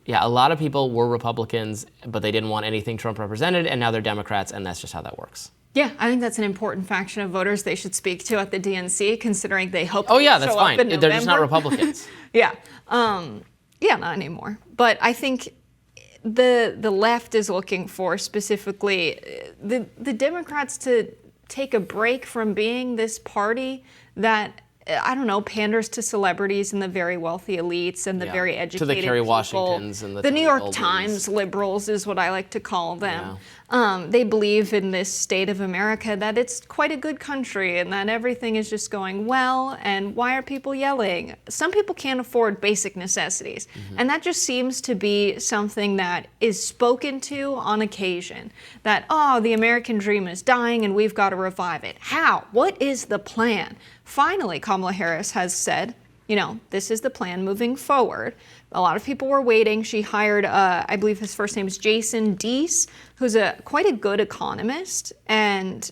Yeah, a lot of people were Republicans, but they didn't want anything Trump represented, and now they're Democrats, and that's just how that works. Yeah, I think that's an important faction of voters they should speak to at the DNC, considering they hope. Oh yeah, to that's show up fine. in They're just not November. Republicans. Yeah, not anymore. But I think the left is looking for specifically the Democrats to take a break from being this party that, I don't know, panders to celebrities and the very wealthy elites and the very educated to the Kerry people. Washingtons and the New York Goldmans. Times liberals is what I like to call them. They believe in this state of America that it's quite a good country and that everything is just going well, and why are people yelling? Some people can't afford basic necessities, and that just seems to be something that is spoken to on occasion, that, oh, the American dream is dying and we've got to revive it. How? What is the plan? Finally, Kamala Harris has said, this is the plan moving forward. A lot of people were waiting. She hired, I believe his first name is Jason Deese, who's quite a good economist. And,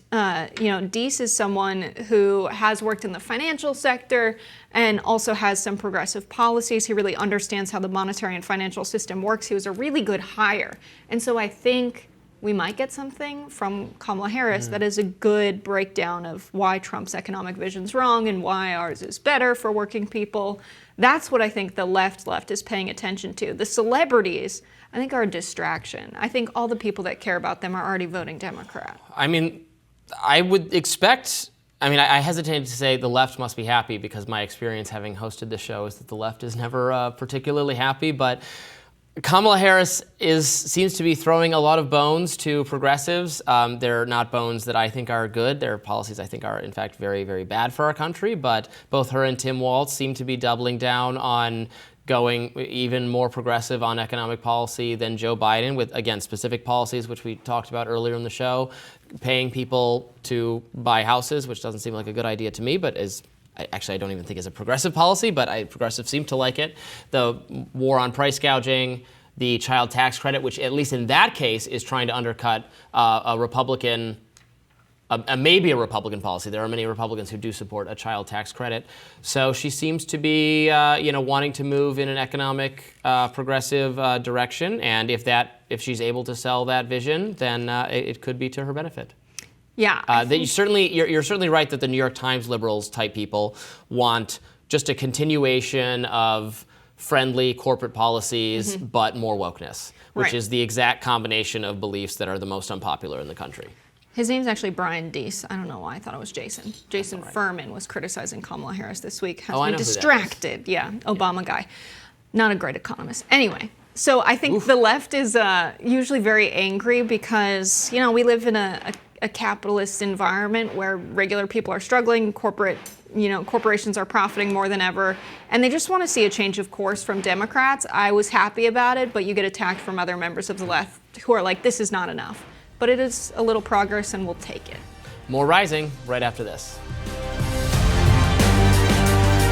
Deese is someone who has worked in the financial sector and also has some progressive policies. He really understands how the monetary and financial system works. He was a really good hire. And so I think we might get something from Kamala Harris that is a good breakdown of why Trump's economic vision's wrong and why ours is better for working people. That's what I think the left is paying attention to. The celebrities, I think, are a distraction. I think all the people that care about them are already voting Democrat. I mean, I would expect, I hesitate to say the left must be happy because my experience having hosted the show is that the left is never particularly happy, but Kamala Harris seems to be throwing a lot of bones to progressives. They're not bones that I think are good. Their policies, I think, are in fact very, very bad for our country. But both her and Tim Walz seem to be doubling down on going even more progressive on economic policy than Joe Biden with, again, specific policies, which we talked about earlier in the show, paying people to buy houses, which doesn't seem like a good idea to me, but I don't even think it's a progressive policy, but progressives seem to like it. The war on price gouging, the child tax credit, which at least in that case is trying to undercut maybe a Republican policy. There are many Republicans who do support a child tax credit. So she seems to be, wanting to move in an economic progressive direction. And if she's able to sell that vision, then it could be to her benefit. Yeah. You're certainly right that the New York Times liberals type people want just a continuation of friendly corporate policies, but more wokeness, which is the exact combination of beliefs that are the most unpopular in the country. His name's actually Brian Deese. I don't know why I thought it was Jason. Jason Furman was criticizing Kamala Harris this week. Has been distracted. Yeah, Obama guy. Not a great economist. Anyway. So I think the left is usually very angry because, we live in a capitalist environment where regular people are struggling, corporations are profiting more than ever, and they just want to see a change of course from Democrats. I was happy about it, but you get attacked from other members of the left who are like, this is not enough. But it is a little progress, and we'll take it. More Rising right after this.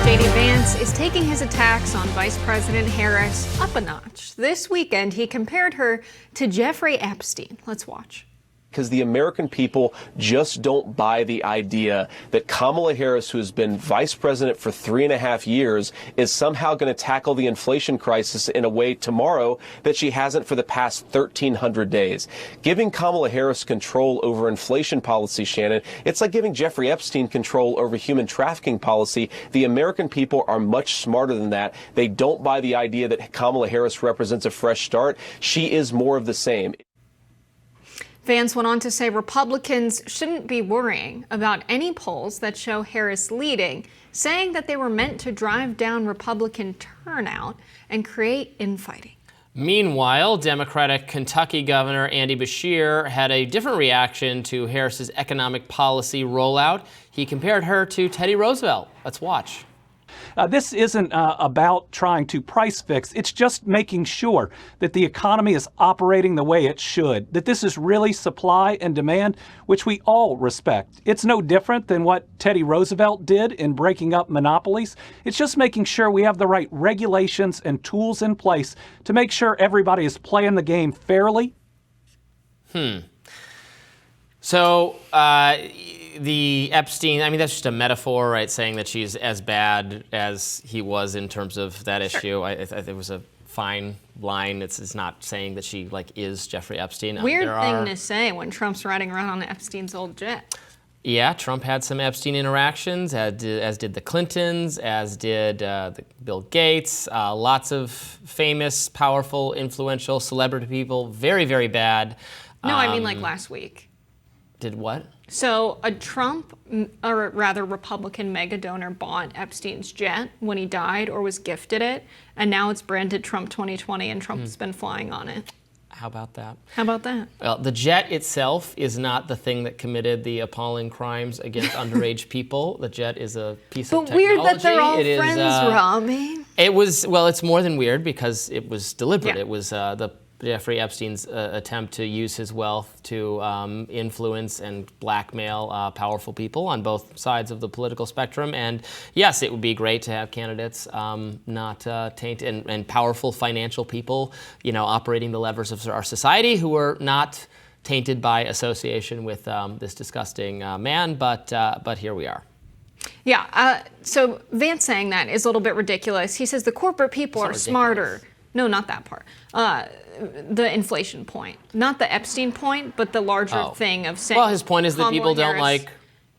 J.D. Vance is taking his attacks on Vice President Harris up a notch. This weekend, he compared her to Jeffrey Epstein. Let's watch. Because the American people just don't buy the idea that Kamala Harris, who has been vice president for 3.5 years, is somehow going to tackle the inflation crisis in a way tomorrow that she hasn't for the past 1,300 days. Giving Kamala Harris control over inflation policy, Shannon, it's like giving Jeffrey Epstein control over human trafficking policy. The American people are much smarter than that. They don't buy the idea that Kamala Harris represents a fresh start. She is more of the same. Vance went on to say Republicans shouldn't be worrying about any polls that show Harris leading, saying that they were meant to drive down Republican turnout and create infighting. Meanwhile, Democratic Kentucky Governor Andy Beshear had a different reaction to Harris's economic policy rollout. He compared her to Teddy Roosevelt. Let's watch. This isn't about trying to price fix. It's just making sure that the economy is operating the way it should, that this is really supply and demand, which we all respect. It's no different than what Teddy Roosevelt did in breaking up monopolies. It's just making sure we have the right regulations and tools in place to make sure everybody is playing the game fairly. So the Epstein, I mean, that's just a metaphor, right? Saying that she's as bad as he was in terms of that issue. It was a fine line. It's not saying that she is Jeffrey Epstein. Weird thing to say when Trump's riding around on Epstein's old jet. Yeah, Trump had some Epstein interactions, as did the Clintons, as did Bill Gates. Lots of famous, powerful, influential celebrity people. Very, very bad. No, I mean last week. Did what? So a Trump, or rather Republican mega donor bought Epstein's jet when he died or was gifted it, and now it's branded Trump 2020 and Trump's been flying on it. How about that? How about that? Well, the jet itself is not the thing that committed the appalling crimes against underage people. The jet is a piece of technology. But weird that they're all friends, Robbie. It was, well, it's more than weird because it was deliberate. Yeah. It was Jeffrey Epstein's attempt to use his wealth to influence and blackmail powerful people on both sides of the political spectrum. And yes, it would be great to have candidates not tainted and powerful financial people, operating the levers of our society who are not tainted by association with this disgusting man. But here we are. Yeah. So Vance saying that is a little bit ridiculous. He says the corporate people are smarter. No, not that part. The inflation point. Not the Epstein point, but the larger thing of saying... Well, his point is that people don't like...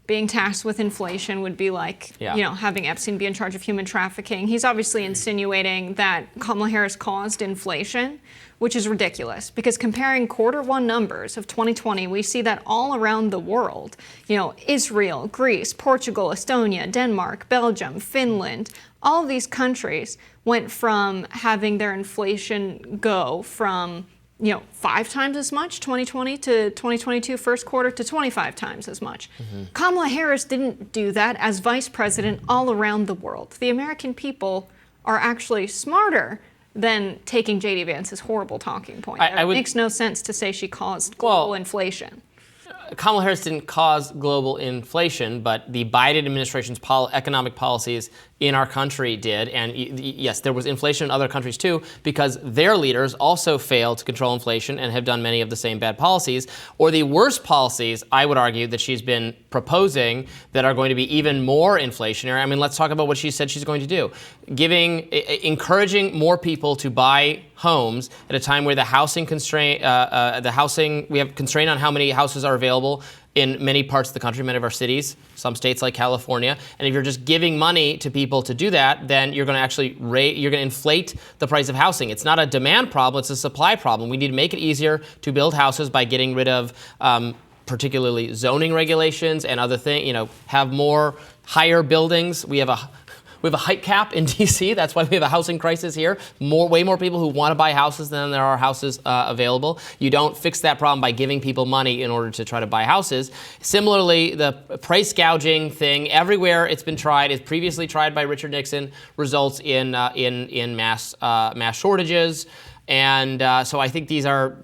Being taxed with inflation would be like, having Epstein be in charge of human trafficking. He's obviously insinuating that Kamala Harris caused inflation, which is ridiculous because comparing Q1 numbers of 2020, we see that all around the world. Israel, Greece, Portugal, Estonia, Denmark, Belgium, Finland, all of these countries went from having their inflation go from 5 times as much, 2020 to 2022 first quarter, to 25 times as much. Kamala Harris didn't do that as vice president all around the world. The American people are actually smarter than taking J.D. Vance's horrible talking point. It makes no sense to say she caused global inflation. Kamala Harris didn't cause global inflation, but the Biden administration's economic policies in our country did. And yes, there was inflation in other countries too, because their leaders also failed to control inflation and have done many of the same bad policies, or the worst policies, I would argue, that she's been proposing that are going to be even more inflationary. I mean, let's talk about what she said she's going to do. Encouraging more people to buy homes at a time where we have constraint on how many houses are available in many parts of the country, many of our cities, some states like California. And if you're just giving money to people to do that, then you're going to actually inflate the price of housing. It's not a demand problem, it's a supply problem. We need to make it easier to build houses by getting rid of particularly zoning regulations and other things, have more higher buildings. We have a height cap in D.C. That's why we have a housing crisis here. Way more people who want to buy houses than there are houses available. You don't fix that problem by giving people money in order to try to buy houses. Similarly, the price gouging thing, everywhere it's been tried, is previously tried by Richard Nixon, results in mass shortages. And so I think these are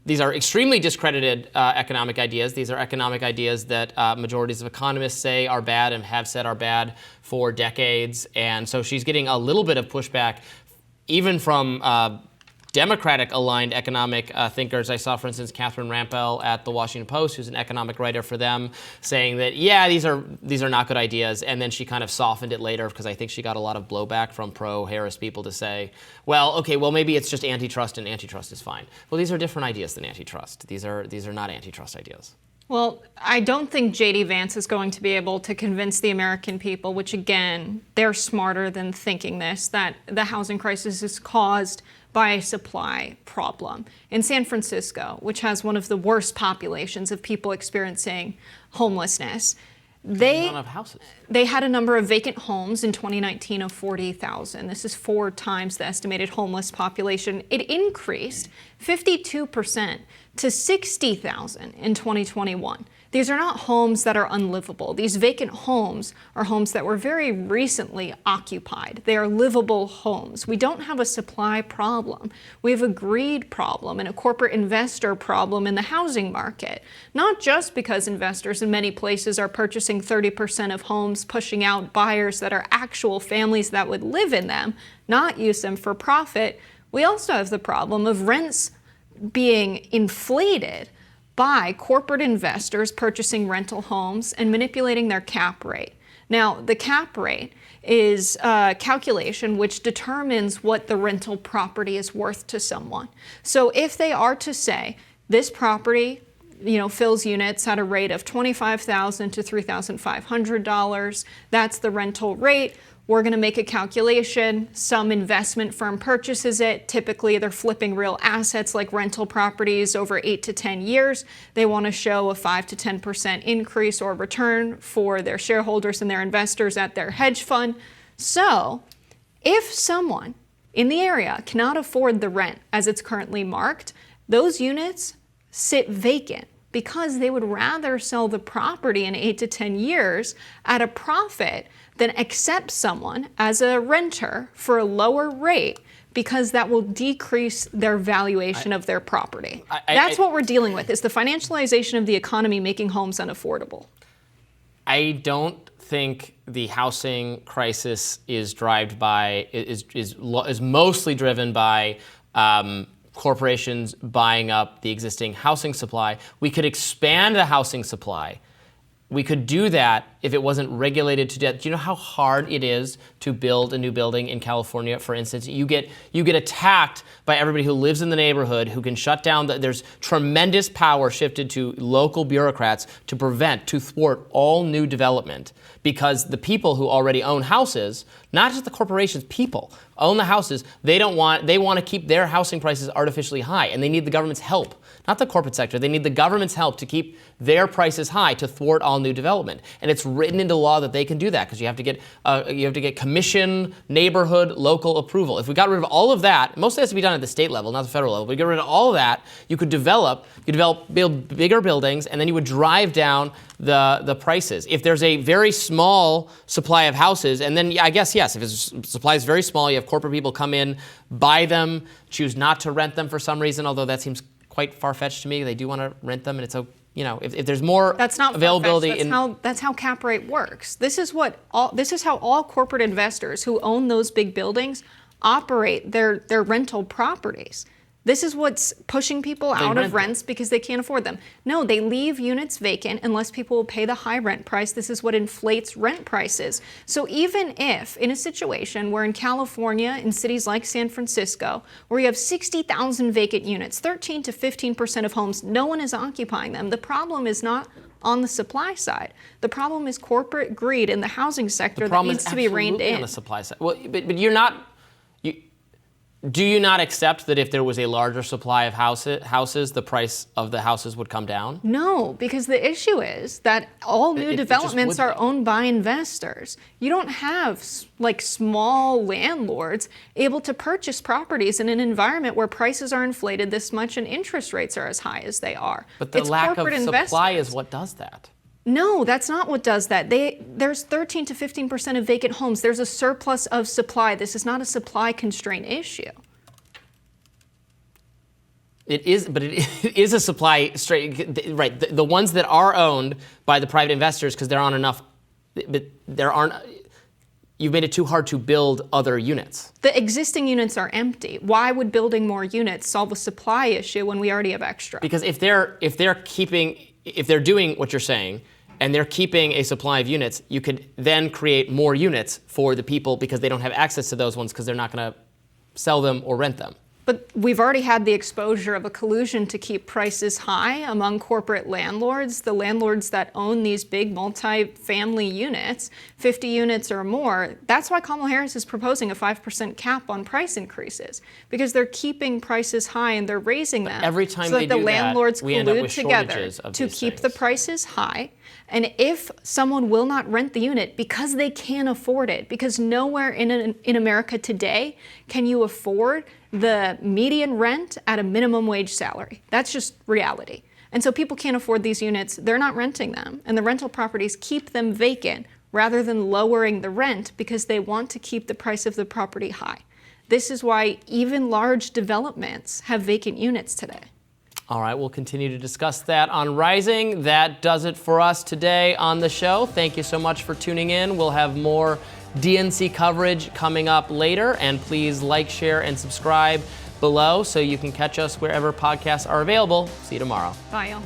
extremely discredited economic ideas. These are economic ideas that majorities of economists say are bad and have said are bad for decades. And so she's getting a little bit of pushback, even from Democratic-aligned economic thinkers. I saw, for instance, Catherine Rampell at the Washington Post, who's an economic writer for them, saying that, these are not good ideas. And then she kind of softened it later because I think she got a lot of blowback from pro-Harris people to say, maybe it's just antitrust and antitrust is fine. Well, these are different ideas than antitrust. These are not antitrust ideas. Well, I don't think J.D. Vance is going to be able to convince the American people, which again, they're smarter than thinking this, that the housing crisis is caused by a supply problem. In San Francisco, which has one of the worst populations of people experiencing homelessness, they had a number of vacant homes in 2019 of 40,000. This is 4 times the estimated homeless population. It increased 52% to 60,000 in 2021. These are not homes that are unlivable. These vacant homes are homes that were very recently occupied. They are livable homes. We don't have a supply problem. We have a greed problem and a corporate investor problem in the housing market. Not just because investors in many places are purchasing 30% of homes, pushing out buyers that are actual families that would live in them, not use them for profit. We also have the problem of rents being inflated by corporate investors purchasing rental homes and manipulating their cap rate. Now, the cap rate is a calculation which determines what the rental property is worth to someone. So if they are to say, this property, fills units at a rate of $25,000 to $3,500, that's the rental rate. We're going to make a calculation. Some investment firm purchases it. Typically, they're flipping real assets like rental properties over 8 to 10 years. They want to show a 5 to 10% increase or return for their shareholders and their investors at their hedge fund. So, if someone in the area cannot afford the rent as it's currently marked, those units sit vacant because they would rather sell the property in 8 to 10 years at a profit than accept someone as a renter for a lower rate because that will decrease their valuation of their property. That's what we're dealing with, is the financialization of the economy making homes unaffordable. I don't think the housing crisis is mostly driven by corporations buying up the existing housing supply. We could expand the housing supply. We could do that if it wasn't regulated to death. Do you know how hard it is to build a new building in California, for instance? You get attacked by everybody who lives in the neighborhood, who can shut down. There's tremendous power shifted to local bureaucrats to thwart all new development, because the people who already own houses, not just the corporations, people own the houses. They want to keep their housing prices artificially high, and they need the government's help. Not the corporate sector. They need the government's help to keep their prices high, to thwart all new development. And it's written into law that they can do that, because you have to get commission, neighborhood, local approval. If we got rid of all of that, most of it has to be done at the state level, not the federal level. If we get rid of all of that, you could build bigger buildings, and then you would drive down the prices. If there's a very small supply of houses, and then I guess, yes, if the supply is very small, you have corporate people come in, buy them, choose not to rent them for some reason, although that seems quite far-fetched to me. They do want to rent them, and it's if there's more availability. That's how cap rate works. This is how all corporate investors who own those big buildings operate their rental properties. This is what's pushing people out of rents because they can't afford them. No, they leave units vacant unless people will pay the high rent price. This is what inflates rent prices. So even if in a situation where in California, in cities like San Francisco, where you have 60,000 vacant units, 13 to 15% of homes, no one is occupying them. The problem is not on the supply side. The problem is corporate greed in the housing sector that needs to be reined in. On the supply side. Well, but you're not. Do you not accept that if there was a larger supply of houses, the price of the houses would come down? No, because the issue is that all new developments are owned by investors. You don't have small landlords able to purchase properties in an environment where prices are inflated this much and interest rates are as high as they are. But the lack of supply is what does that. No, that's not what does that. There's 13 to 15% of vacant homes. There's a surplus of supply. This is not a supply constraint issue. It is, but it is a supply straight, right? The ones that are owned by the private investors because there aren't enough, but there aren't. You've made it too hard to build other units. The existing units are empty. Why would building more units solve a supply issue when we already have extra? Because if they're doing what you're saying, and they're keeping a supply of units, you could then create more units for the people because they don't have access to those ones because they're not going to sell them or rent them. But we've already had the exposure of a collusion to keep prices high among corporate landlords, the landlords that own these big multi-family units, 50 units or more. That's why Kamala Harris is proposing a 5% cap on price increases, because they're keeping prices high and they're raising them. Every time so they that do the landlords that, we end up with together shortages of to these keep things. the prices high. And if someone will not rent the unit because they can't afford it, because nowhere in America today can you afford the median rent at a minimum wage salary. That's just reality. And so people can't afford these units, they're not renting them, and the rental properties keep them vacant rather than lowering the rent because they want to keep the price of the property high. This is why even large developments have vacant units today. All right, we'll continue to discuss that on Rising. That does it for us today on the show. Thank you so much for tuning in. We'll have more DNC coverage coming up later, and please like, share, and subscribe below so you can catch us wherever podcasts are available. See you tomorrow. Bye, y'all.